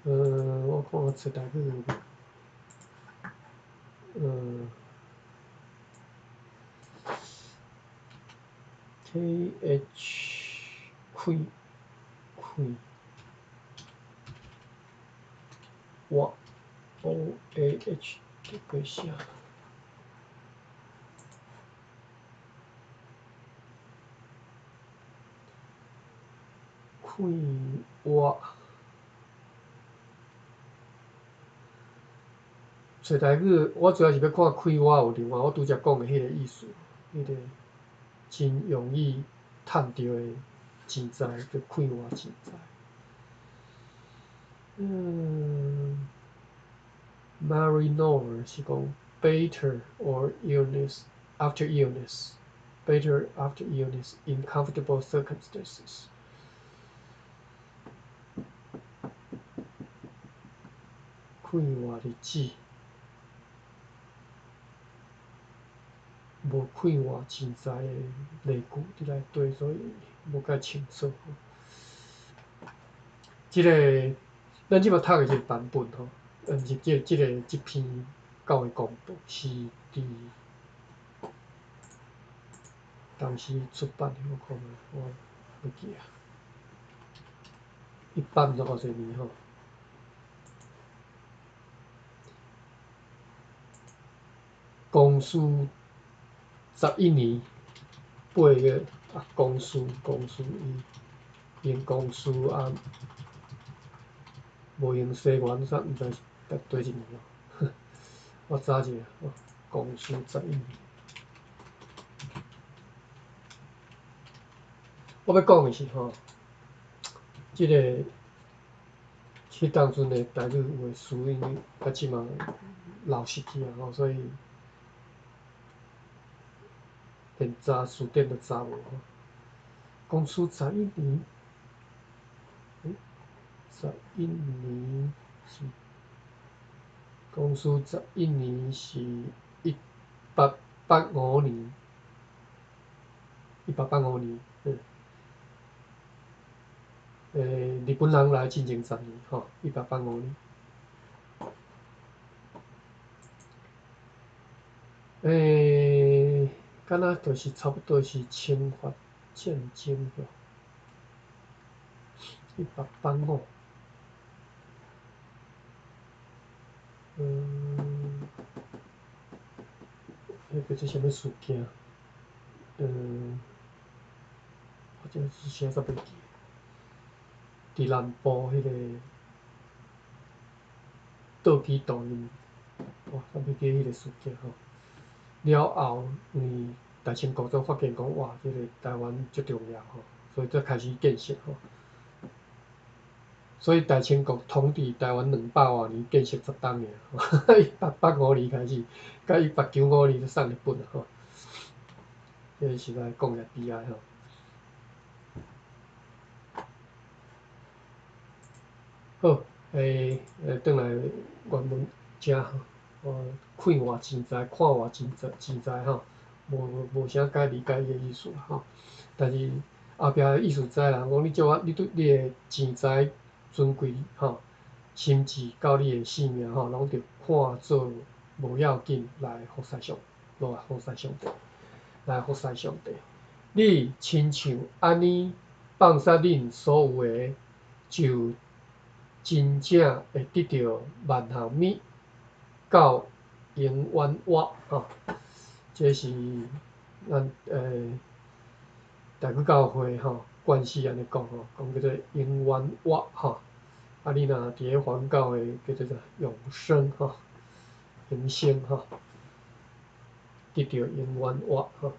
我看我册内底KH 看我 OAH 这个写。看我，册内语我主要是要看看我有另外我拄则讲的迄个意思，迄个真容易趁到的钱财，叫看活钱财。Marino 是讲 better or illness after illness, better after illness in comfortable circumstances。看活日子，无看活钱财的例句伫内底，所以无介清楚。即个咱即摆读的即个版本吼，即篇教的公布是伫当时出版的，我看下，我袂记啊，150偌济年吼。公司11年8月啊，公司伊因公司啊无用西元啥，毋知是叨一年哦。我查者哦，公司11年。我要讲的是吼，即个当阵的台语话词，因为到即嘛老失去啊吼，所以连查词典都查无吼。公司11年，11年是公司11年是1885年，1885年，日本人来进前10年吼，1885年。敢若就是差不多是清法战争哟，1885。迄个是啥物事件？或者是啥煞袂记。伫南部迄个倒机导因，哇，煞袂记迄个事件吼。了后，因为大清国就发现讲，哇，即个台湾足重要吼，所以才开始建设吼。所以大清国统治台湾200多年，建设10档尔，1885年开始，到1895年就送日本了吼。迄个时代讲起来悲哀吼。好，转来原文遮吼，看偌真知，看偌真知吼，无啥解理解伊的意思啦吼。但是后壁的意思知啦，讲你对你的钱财尊贵吼，心智到你的性命吼，拢着看做无要紧来服侍上帝，来服侍上帝。你亲像安尼放杀恁所有的，就真正会得到万行米到永远活吼。这是咱台语教会吼惯势安尼讲吼，讲叫做永远活吼。啊，你若伫咧环教的叫做永生吼，永生吼，得到永远活吼。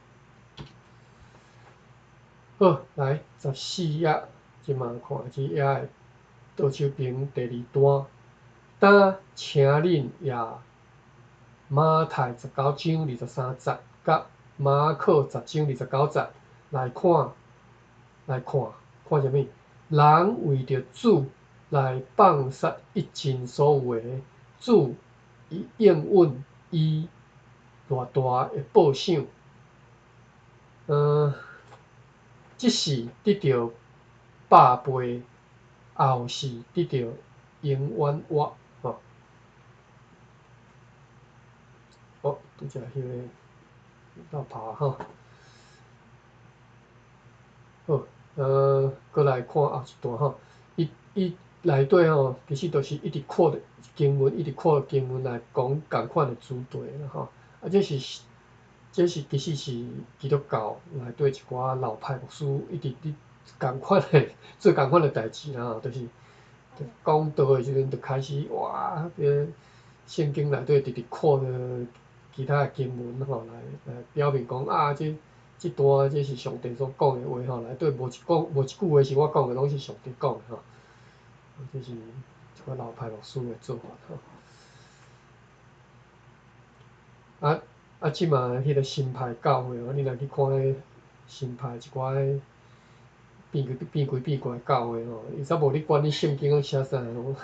好，来14页，即马看即页的倒手边第2段，当请恁也马太19章23节，甲马可10章29节来看啥物？人为着主来放杀一尽所有的，主应允伊偌大的报赏。即是得到百倍，后是得到永远活吼。哦，拄则迄个落拍吼。好，过来看后一段吼，伊内底吼，其实就是一直扩经文来讲共款的主题啦吼。啊，这是其实是基督教内底一寡老派牧师一直共款的做共款的代志啦吼，就是讲道的时阵就开始哇，圣经内底直直扩的其他的经文吼，来表明讲啊，这段这是上帝所讲的话吼，内底无一句话是我讲的，拢是上帝讲的吼。这是一个老派牧师的做法吼。即嘛迄个新派教会哦，你若去看迄新派一寡个变鬼的教会吼，伊才无咧管你圣经咧写啥咯，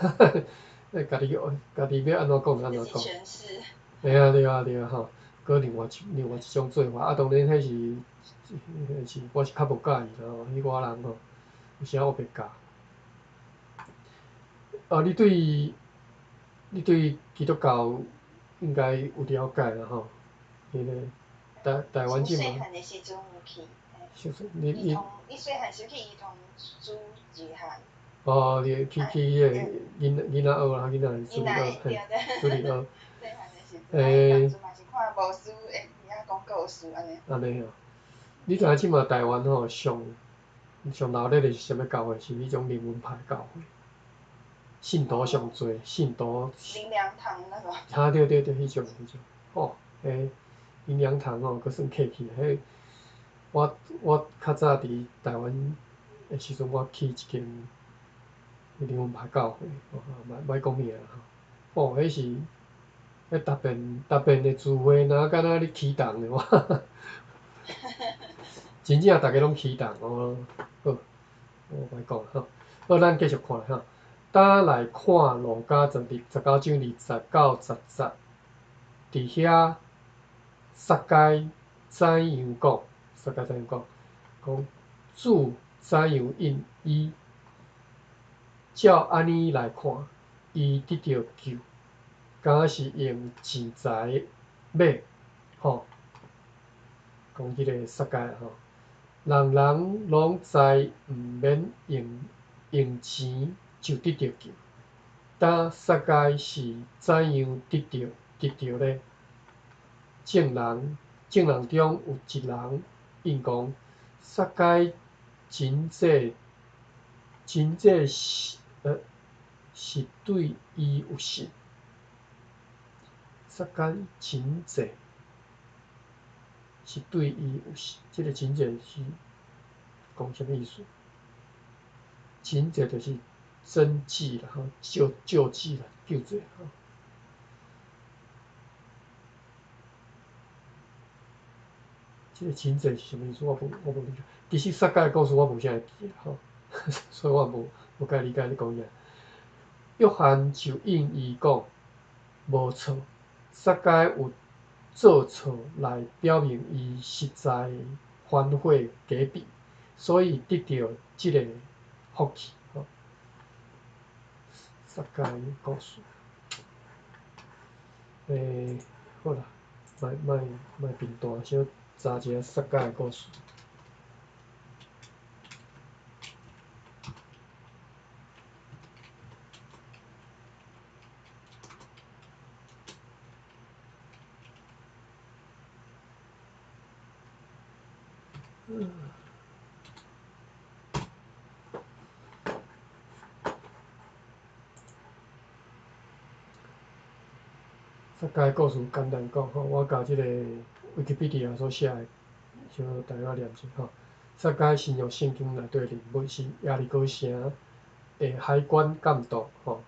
家己要安怎讲就安怎讲。对啊吼，搁另外一种做法，当然迄是我是较无介意啦吼，迄寡人吼有时我袂教。你对基督教应该有了解啦吼。迄个台湾即细嘛，汉的时阵有去，就是你细汉时去儿童主日学，哦，你去迄个囡仔学啦，囡仔是主日学，嘿，主日学。细汉的时阵，诶，当初嘛是看无书，会晓讲故事安尼。安尼哦。你知影即嘛台湾吼上闹热的是啥物教会？是迄种灵恩派教会，信徒上侪，信徒。灵粮堂那种。啊，对，迄种。哦，诶，灵粮堂哦，佫算客气。迄我较早伫台湾的时阵，我去一间灵恩派教会，莫讲名啦吼。哦，迄是迄逐遍的聚会，若敢若咧启动的哇。真正大家拢启动哦。好，我莫讲吼。好，咱继续看吼。打来看路加19章29、30，伫遐撒该怎样讲？讲主怎样应伊？照安尼来看，伊得到救，敢是用钱财买？吼，讲即个撒该吼。人人拢知毋免用钱就得到救，但撒该是怎样得到呢？众人中有一人应讲，撒该真济是对伊有信。撒该真济是对伊有信，即个真济是讲啥物意思？真济就是真济啦，吼，救济啦，救济吼。即个真济是啥物意思？我无理解。其实撒该故事我无啥会记吼，所以我无解理解你讲啥。约翰就应伊讲，无错，撒该有做错来表明伊实在反悔假币，所以得到即个福气吼。撒该故事，好啦，莫评断，小查一下撒该故事。撒该故事简单讲吼，我甲即个 Wikipedia 所写的，小大约念者吼。撒该新约圣经内底人物是耶利哥城的海关监督吼，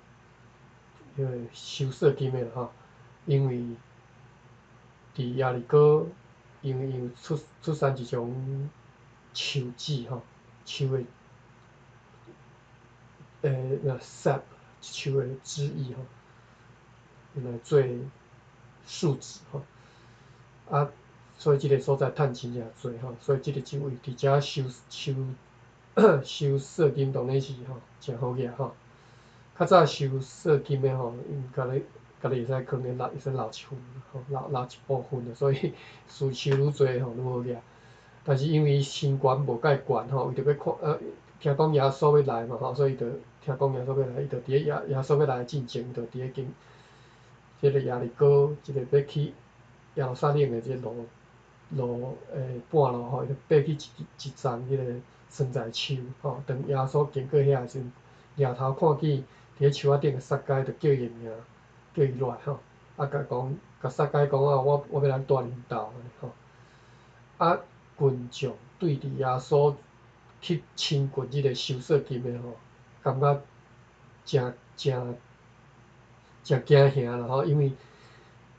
迄个收税金的吼，因为伫耶利哥因为出产一种树脂吼，树的sap 树的汁液吼，用来做树脂吼。啊，所以即个所在趁钱也多吼，所以即个职位伫遮收税金当然是吼诚好个吼。较早收税金的吼，因家己会使可能会使留一份吼，留一部分的，所以收愈多吼愈好个。但是因为伊身悬无介悬吼，伊着要看听讲耶稣要来嘛吼，所以听讲耶稣要来，伊着伫咧耶稣要来进前，伊着伫咧经即个耶利哥，即个要去耶路撒冷的即个半路吼，伊着爬去一丛迄个生菜树吼，当耶稣经过遐时阵，抬头看见伫咧树仔顶的撒该，着叫伊的名，叫伊落来吼，甲撒该讲啊，我要来住恁兜安尼吼。啊，群众对伫耶稣去亲近即个收税金的吼，感觉诚惊吓啦吼，因为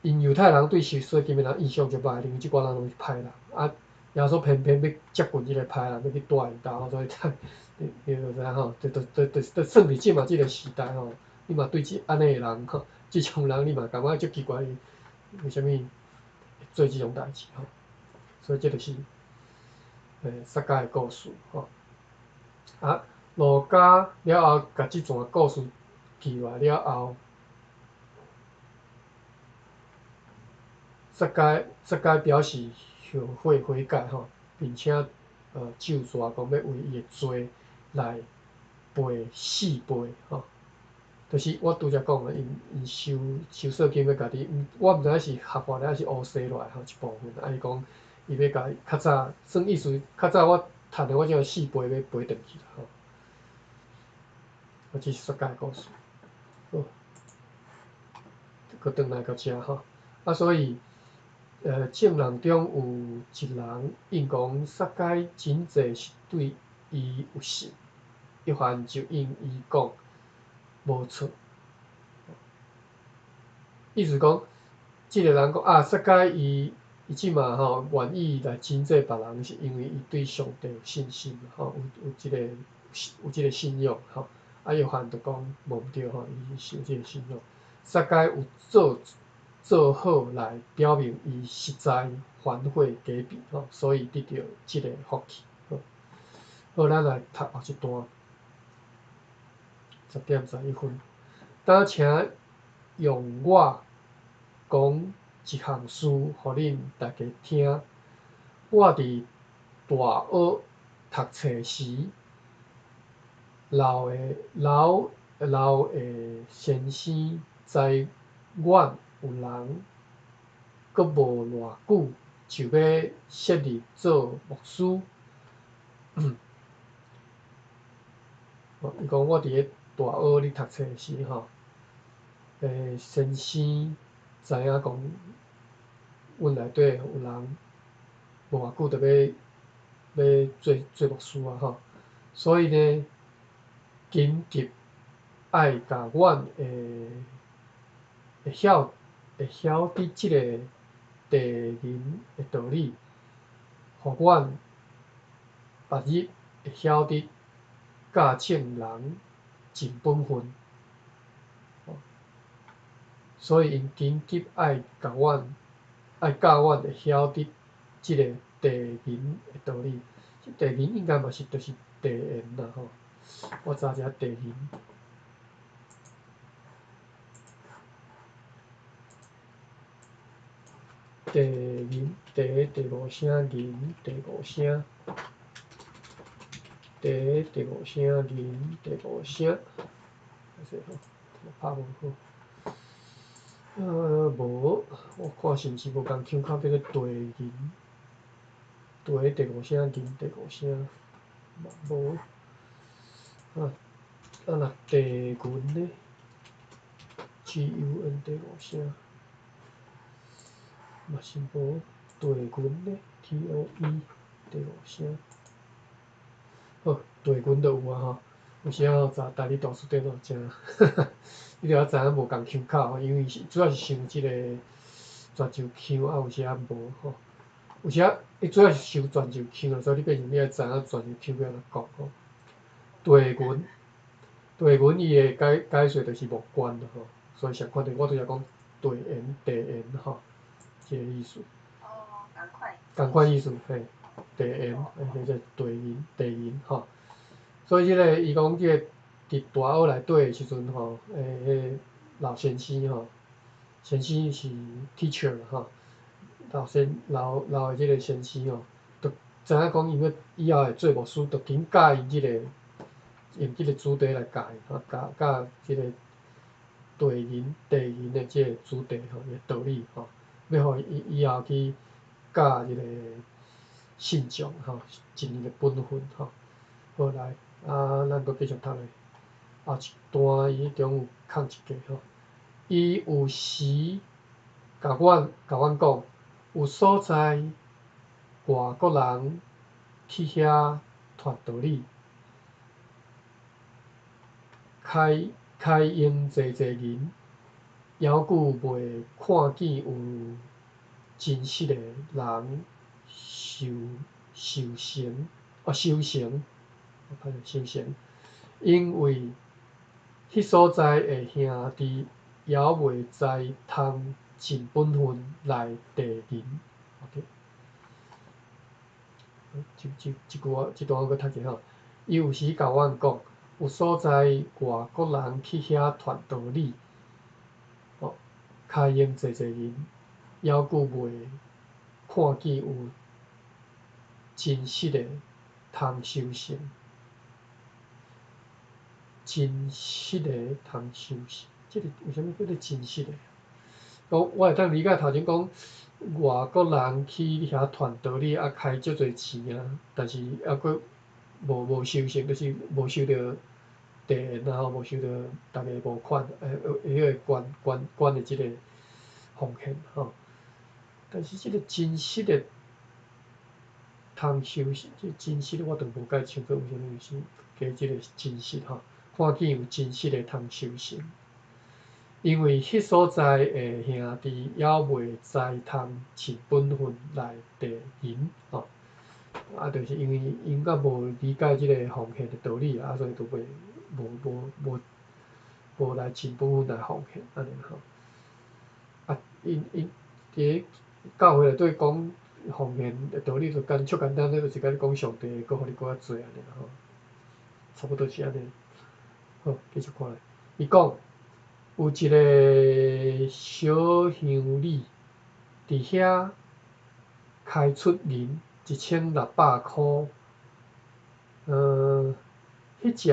因犹太人对收税金的人印象就歹，认为即寡人拢是歹人，啊，耶稣偏偏要接近即个歹人，要去住因兜，所以你就知影吼，就算伫即嘛即个时代吼，你嘛对安尼的人吼，即种人你嘛感觉足奇怪，为虾米做即种代志吼？所以这就是撒该的故事吼。啊，路加了后，甲即段故事记落来了后，撒该表示后悔改吼，并且咒煞讲要为伊的罪来赔4倍吼。就是我拄则讲的，因收税金要家己，我毋知影是合法的还是乌西落来吼一部分。啊，伊讲伊要家己较早，算意思较早我趁的我只有4倍要赔转去啦吼。这是撒该的故事。好，搁转来到遮吼，啊所以众人中有一人应讲撒该真济是对伊有信，约翰就应伊讲无错。意思讲，即个人讲啊，撒该伊即嘛吼愿意来真济别人，是因为伊对上帝有信心吼，有即个信仰吼。啊，约翰就讲无毋对吼，伊是有即个信仰。撒该有做好来表明伊实在反悔假币吼，所以得到即个福气。好，咱来读后一段10:11。当请用我讲一项事，互恁大家听。我伫大学读册时，老的先生知阮有人阁无偌久就要设立做牧师。伊讲我伫咧大学咧读册时吼，先生知影讲，阮内底有人无偌久就要做牧师啊吼，所以呢，紧急爱甲阮会晓得即个地人的道理，互阮别日会晓得教众人尽本分。所以因紧急爱教阮会晓得即个地人的道理。即地人应该嘛是就是地缘啦吼，我查一下地人。地人第5声人第5声，第5声人第5声，拍无好。无，我看是毋是无共腔口叫做地人，第5声人第5声，无。啊若地群呢 ？GUN 第5声。嘛是无地群咧 ，TOE 第5声。好，地群就有啊吼，有时啊查台语大词典哦，真，你着要知影无共腔口，因为主要是想即个泉州腔，啊有时啊无吼，有时啊伊主要是想泉州腔，所以你变成你要知影泉州腔要安怎讲吼。地群伊的解说就是木管的吼，所以上款的我拄则讲地缘吼。即个意思。哦，共款意思，嘿，地缘，或者地缘吼。所以即个伊讲即个伫大学内底的时阵吼，迄老先生吼，先生是 teacher 吼，老的即个先生吼，就知影讲伊以后会做牧师，就紧教因即个用即个主题来教，教即个地缘的即个主题吼，个道理吼。要互伊以后去教即个信众吼，尽伊个本分吼。好来，咱搁继续读咧。后一段伊中有空一格吼，伊有时甲阮讲，有所在外国人去遐传道理，开用济人。犹久未看见有真实的人修成，因为迄所在的兄弟犹未知通尽本分来地人。OK， 即段我搁读者吼，伊有时甲阮讲，有所在外国人去遐传道理。开用济人，犹佫未看见有真实的通修行，真实的通修行，即个为虾米叫做真实的？讲我会当理解头前讲外国人去遐传道理啊，开足侪钱啊，但是还佫无修行，就是无修着地缘啊，无修着逐个无款迄个管的即个奉献吼。但是即个真实的通修行，即真实的我都无解清楚为虾米是加即个真实吼，看见有真实的通修行。因为迄所在的兄弟还未在通尽本分来地银吼，啊，就是因为因较无理解即个奉献的道理啊，所以就袂无来尽本分来奉献安尼吼。啊，因伫教会内底讲奉献的道理就简单，那就是甲你讲上帝会搁互你搁较济安尼吼，差不多是安尼。好，继续看咧，伊讲。有一个小乡里，伫遐开出银1600箍，迄只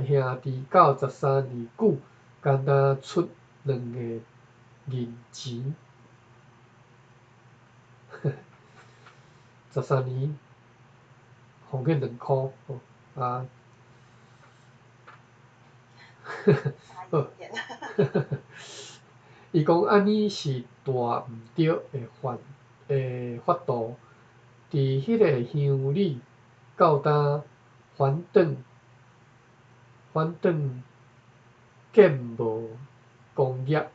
兄弟到13年久，干焦出2个银钱，13年奉献2箍，啊。好，伊讲安尼是大毋对的法度，伫迄个乡里到呾反转建无工业，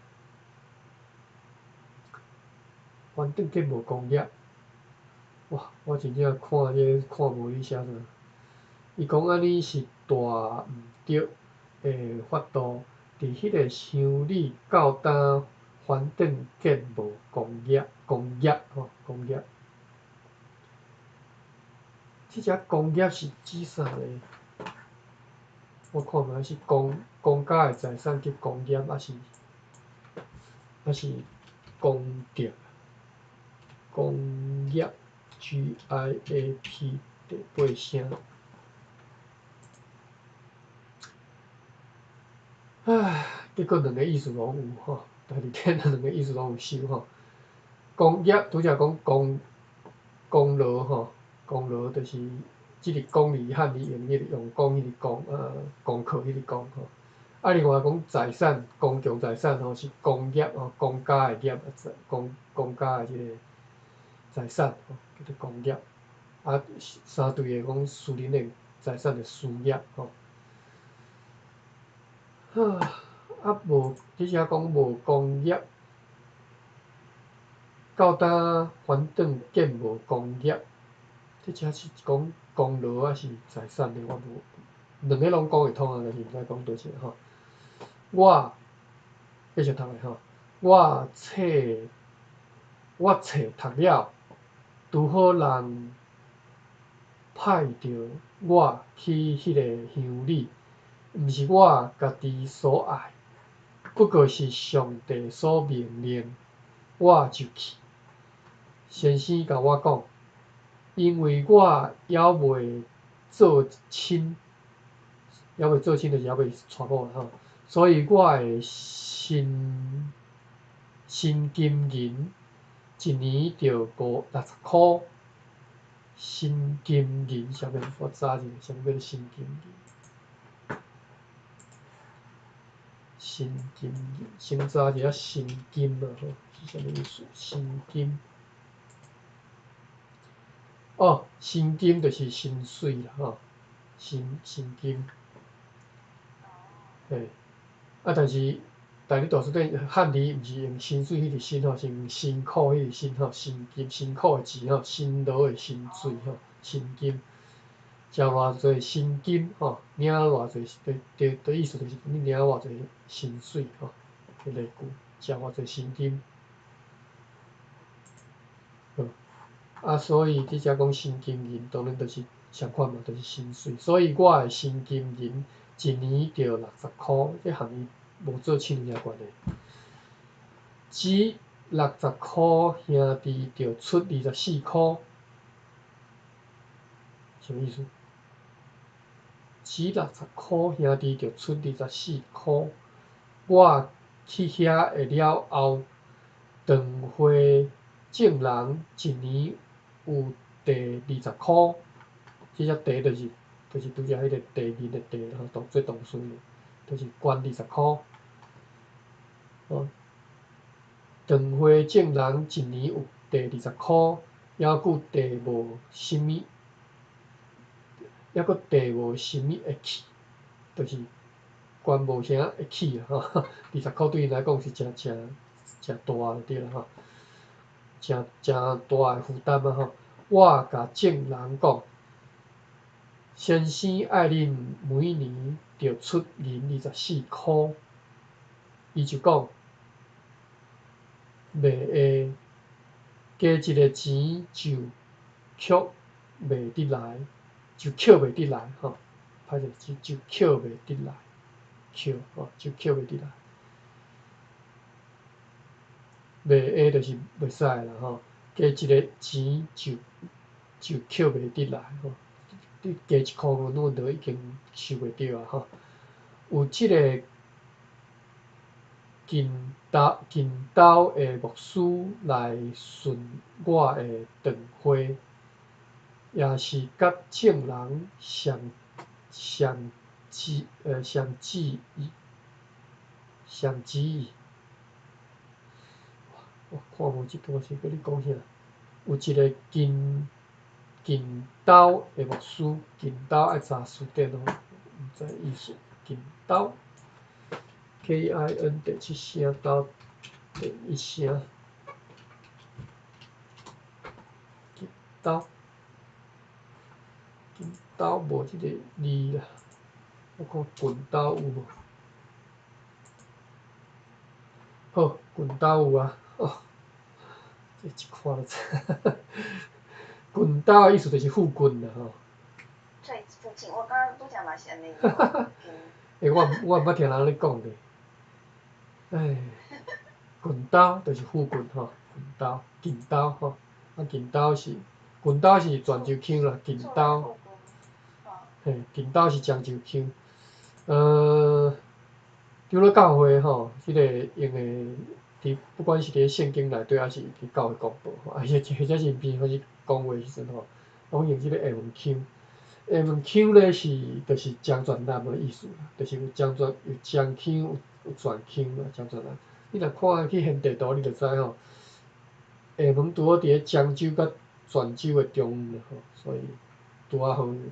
哇！我真正看这看无你写啥。伊讲安尼是大毋对的法度，伫迄个乡里到呾反转建无工业。即只工业是指啥咧？我看觅是公家的财产叫工业，还是公宅？工业 GIAP 第8声。唉，结果2个意思拢有吼，大日天2个意思拢有收吼。工业拄则讲功劳吼，功劳就是即个公字汉字用迄个用功迄个功功课迄个功吼。啊，另外讲财产，公共财产吼是工业吼，公家的业公家的即个财产吼，叫做工业。啊，相对的讲私人的财产的私业吼。啊无，即只讲无工业，到呾反转建无工业，即只是讲功劳还是财产的，我无2个拢讲会通啊，但是毋知讲倒一个吼。我继续读咧吼，我册读了，拄好人派着我去迄个乡里，毋是我家己所爱，不过是上帝所命令，我就去。先生甲我讲，因为我还未做亲，就是还未娶某啦吼，所以我的薪金银1年着60箍。薪金银啥物？我查一下，啥物叫做薪金银？薪金银，先查一下薪金嘛吼，是啥物意思？薪金。哦，薪金就是薪水啦吼，薪金。嘿，啊，但是你大字典汉字毋是用薪水迄个薪吼，是用辛苦迄个辛吼，薪金辛苦的钱吼，辛劳的薪水吼，薪金。食偌济薪金吼，领偌济的意思就是你领偌济薪水吼，迄个句，食偌济薪金。啊，所以即只讲薪金银，当然就是相款嘛，就是薪水。所以我的薪金银1年着60箍，这项伊无做亲有啥关系？ 60箍兄弟就出24箍，什么意思？钱60箍兄弟就出24箍，我去遐下了后，长花种人一年有地20箍，这只地就是拄则迄个地面的地吼，做动词的，就是悬20箍。哦，长花种人一年有地20箍，抑佫地无啥物，抑佫地无啥物会去，就是悬无啥会去啦吼。20箍对因来讲是诚大就对啦吼，诚大的负担啊吼。我甲种人讲，先生爱恁每年着出银24箍，伊就讲袂下，加一个钱就扣袂得来，就扣袂得来吼，歹势就扣袂得来，扣吼就扣袂得来，袂下就是袂使啦吼，加一个钱就扣袂得来吼，你加1箍银，阮就已经收袂着啊吼，有即个近斗的牧师来顺我的长花，也是甲种人上旨意。我看无即段是甲你讲啥，有一个近斗的牧师，近斗爱查词典哦，毋知意思。近斗 KIN 第7声斗第1声，近斗无即个字啦，我看近斗有无？好，近斗有啊，哦，这一看就知。近斗的意思就是附近啦吼。最附近，我刚刚都讲嘛是安尼。我毋捌听人咧讲咧，哎，近斗就是附近吼，近斗吼，啊近斗是泉州腔啦，近斗，嘿，近斗是漳州腔，除了教会吼，即个用的不管是伫圣经内底，还是伫教会广播吼，或者是平常时讲话时阵吼，拢用即个下文腔。下文腔咧就是漳泉南的意思啦，就是有漳腔有泉腔啦，漳泉南。你若看去现地图，你就知吼，下文拄好伫咧漳州甲泉州的中央吼，所以拄啊好漳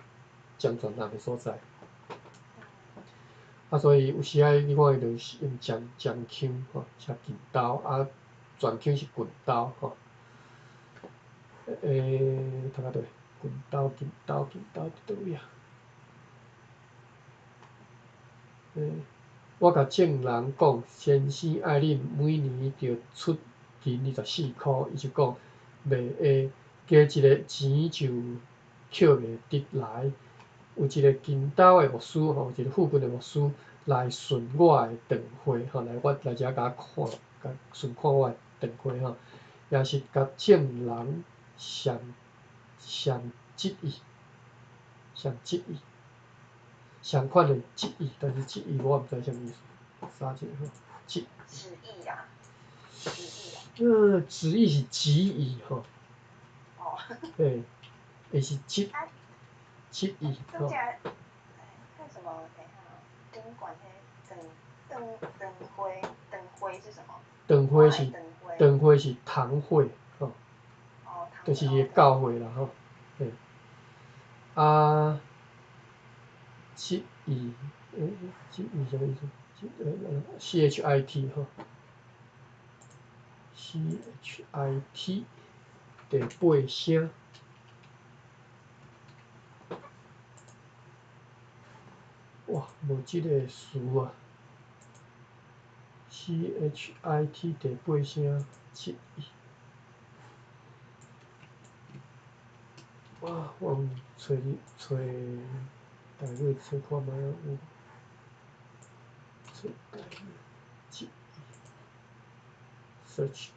泉南的所在。啊，所以有时仔你看伊就是用漳腔吼，写近斗，啊泉腔是近斗吼。读到倒？近斗伫倒位啊？我甲种人讲，先生爱恁每年着出银24箍，伊就讲袂下，加一个钱就扣袂得来。有一个近斗的牧师吼，一个附近的牧师来顺我的长花吼，来遮甲我看，顺看我的长花吼，也是甲种人上旨意，相款的旨意，但是旨意我毋知啥物意思，三者吼，旨意啊，旨意是旨意吼，哦，对，也是旨意吼。看什么？等一下啊，宾馆迄灯辉是什么？灯会是堂会吼，就是伊的教会啦吼，嘿，啊，旨意，旨意啥物意思？CHIT 吼，CHIT 第8声。哇，无即个词啊 ！CHIT 第8声，旨意。哇，我找大约找看觅啊有，找大约旨意 ，search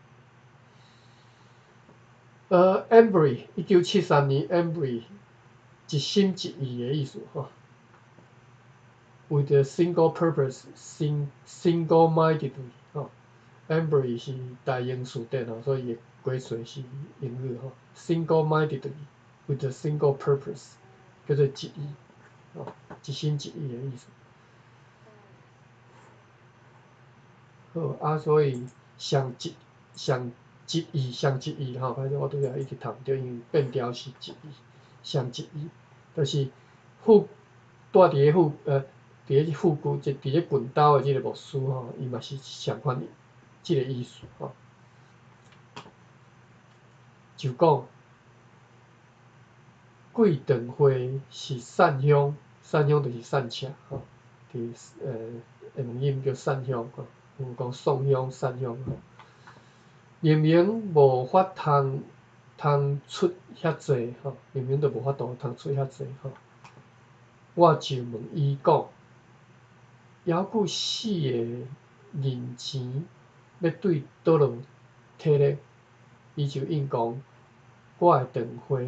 Embry 1973年 Embry 一心一意的意思吼。With a single purpose, single-mindedly 吼。Embry 是大英书店吼，所以鬼水是英语吼。Single-mindedly with a single purpose 叫做一意吼，一心一意的意思。好啊，所以上一意吼，反正我拄则一直读着，因为变调是一意，上一意，就是伫咧副句，伫咧滚刀的即个牧师吼，伊嘛是相款即个意思吼。就讲贵长花是散香，散香就是散车吼，伫厦门音叫散香吼，有讲送香、散香吼。明明无法通出遐济吼，明明就无法度通出遐济吼。我就问伊讲，犹佫死的银钱要对倒落摕咧？伊就应讲，我的长花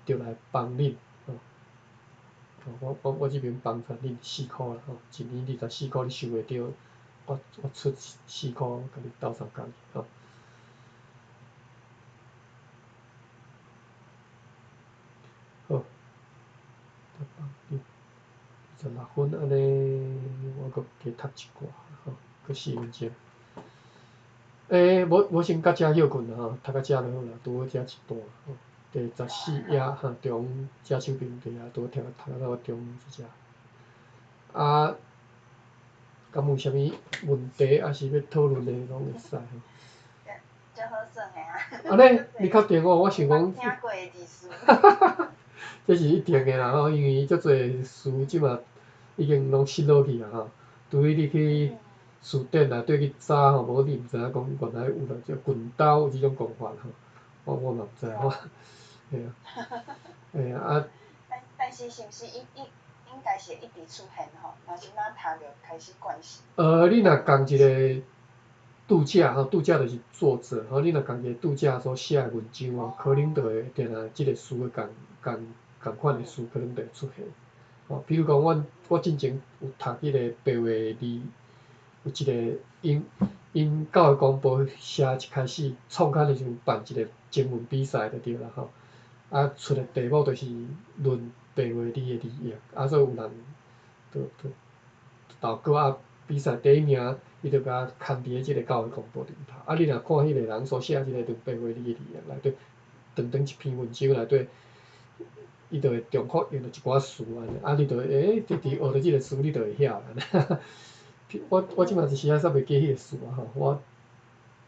就来帮恁吼。我即边帮助恁4箍啦吼，一年24箍你收袂着，我出4箍甲你斗相共吼。好，16分安尼，我阁加读一寡吼，阁4分钟。无先到遮休困啦吼，读到遮就好啦，拄好遮一段吼。第14页哈中遮手边伫遐拄好读到中即遮。啊，敢有啥物问题，还是要讨论的拢会使吼。足好耍的啊。安尼，你确定哦？我想讲。听过的字数。这是一定的啦吼，因为足侪词即嘛已经拢失落去啊吼。除非你去书店内底去查吼，无你毋知影讲原来有啦，叫滚刀即种讲法吼。我嘛毋知吼，嘿啊，嘿啊。但是是毋是应该是一直出现吼？若是哪读就开始惯势。你若共一个度假吼，度假就是作者吼，你若共一个度假所写的文章哦，可能就会定啊，即个词会共款的词可能就会出现。吼，比如讲我之前有读迄个白话字，有一个因教育广播写一开始创刊的时阵办一个征文比赛就对啦吼，啊出的题目就是论白话字的字义，啊所以有人就投稿啊比赛第1名，伊就甲刊伫即个教育广播顶头。啊你若看迄个人所写即个论白话字的字义内底，长一篇文章内底。伊就会重复用着一寡词安尼，啊你就会直学着即个词，你就会晓啦。我即马一时仔煞袂记迄个词啊吼，我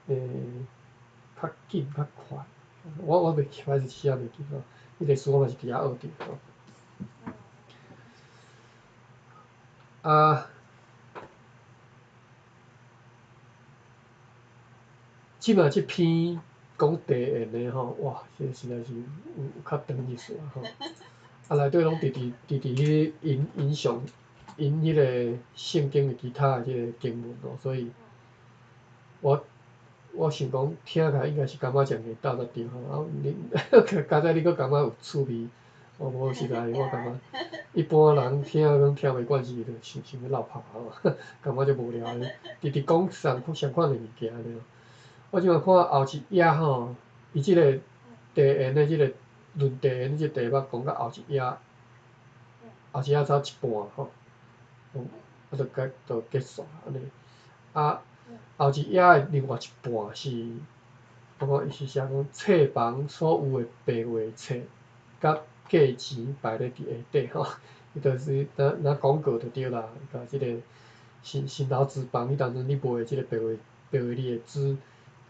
较紧较快，我袂记，一时仔袂记吼。迄个词我嘛是伫遐学着吼。啊，即马即篇讲地缘的吼，哇，这实在是有较长意思啊吼。啊，内底拢直迄影响因迄个圣经的其他的即个经文咯，所以我想讲听起来应该是感觉真会斗得着吼，啊你加在你阁感觉有趣味，无实在我感觉一般人听拢听袂惯势，就想要落拍吼，感觉就无聊的，直讲相款的物件安尼。我即马看后一页吼，伊即个地缘的即个论地缘即个题目讲到后一页走一半吼，我就结束安尼。啊，后一页的另外一半是，我看伊是写讲册房所有的白话册，甲价钱摆咧伫下底吼，伊就是若广告就对啦，甲即个新劳资房，你当阵你卖即个白话字的纸。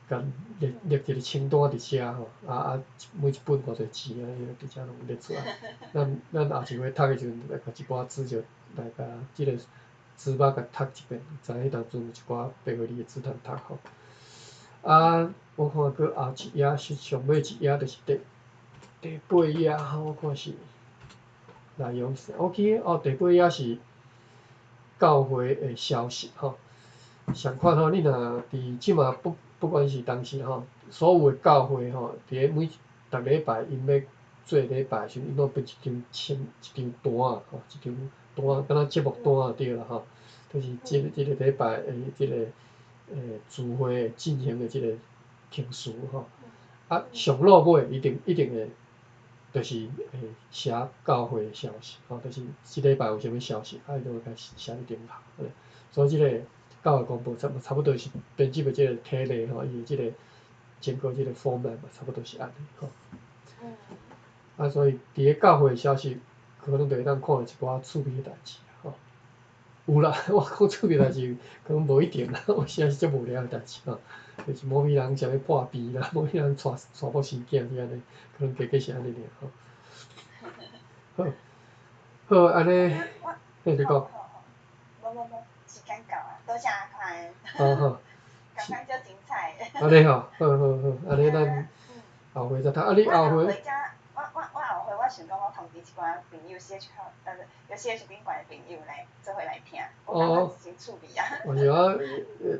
甲列一个清单伫遮吼，每一本偌济钱啊，伊伫遮拢列出来。咱后一回读的时阵，来甲一寡字就来甲即个字幕甲读一遍，知影当阵有一寡白话字的字通读吼。啊，我看佫后一页是上尾一页，就是第8页吼，我看是内容是 OK 第8页是教会的消息吼。相款你若伫即马不管是当时所有的教会伫咧逐礼拜因要做礼拜的时阵，因拢分一张单啊，吼，一张单，敢若节目单就对啦吼，就是即个礼拜即个聚会进行的即个庆事吼，啊上落尾一定会，就是写教会的消息，吼，就是即礼拜有啥物消息，啊伊就会甲写伫顶头，所以即个教会公报差不多是编辑的即个体例吼，伊的即个整个即个 format 嘛，差不多是安尼吼。啊，所以伫咧教会的消息，可能就会当看到一寡趣味的代志吼。有啦，我讲趣味代志，可能无一定啦，有时也是足无聊的代志吼，就是某物人啥物破病啦，某物人带某生囝是安尼，可能加是安尼尔吼。好，安尼，你讲。无，时间到啊，多谢阿宽。好。刚刚就精彩。安尼吼，好，安尼咱后回再谈。啊，你后回？我后回我想讲，我通知一寡朋友有些是宾馆的朋友来做伙来听，我感觉真趣味啊。有时啊，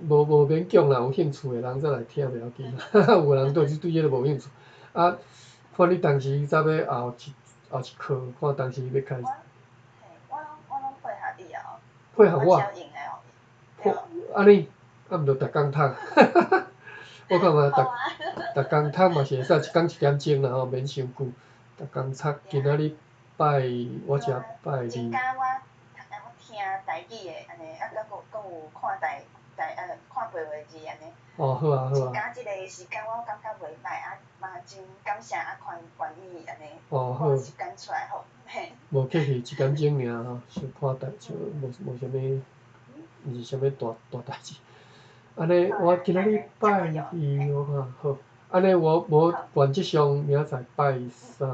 无勉强啦，有兴趣的人再来听袂要紧啦。有人对迄个无兴趣，啊，看你当时才要后一课，看当时要开始。我拢配合你哦。配合我。安尼，啊毋着逐工读，我感觉逐工读嘛是会使，一工1点钟啦吼，免伤久。逐工读，今仔日我食拜二。真假我听台语的安尼，啊，搁有看看白话字安尼。哦，好啊。真假即个时间我感觉袂歹，啊嘛真感谢阿宽愿意安尼。哦，好。时间出来吼，嘿。无客气，1点钟尔吼，小看代志，无啥物，毋是啥物大代志。安尼，我今仔日拜二，我看好。安尼我无原则上明仔载拜三，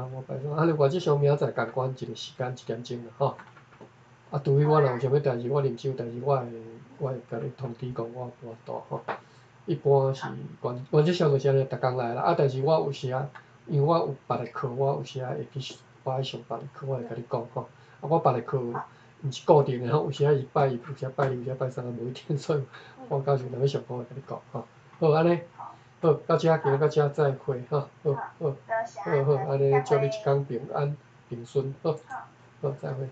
安尼原则上明仔载共款一个时间1点钟啦吼。啊，除非我若有啥物代志，我临时有代志，我会甲你通知讲我无法度吼。一般是原则上就是安尼，逐工来啦。啊，但是我有时啊，因为我有别个课，我有时啊会去我爱上别个课，我会甲你讲吼。啊，我别个课毋是固定的吼，有时啊是拜一，有时啊拜二，有时啊拜三，无一定，所以我到时阵要上课会甲你讲吼。好，安尼。好，到遮，今日到遮再会哈。好，安尼祝你一工平安平顺，好，再会。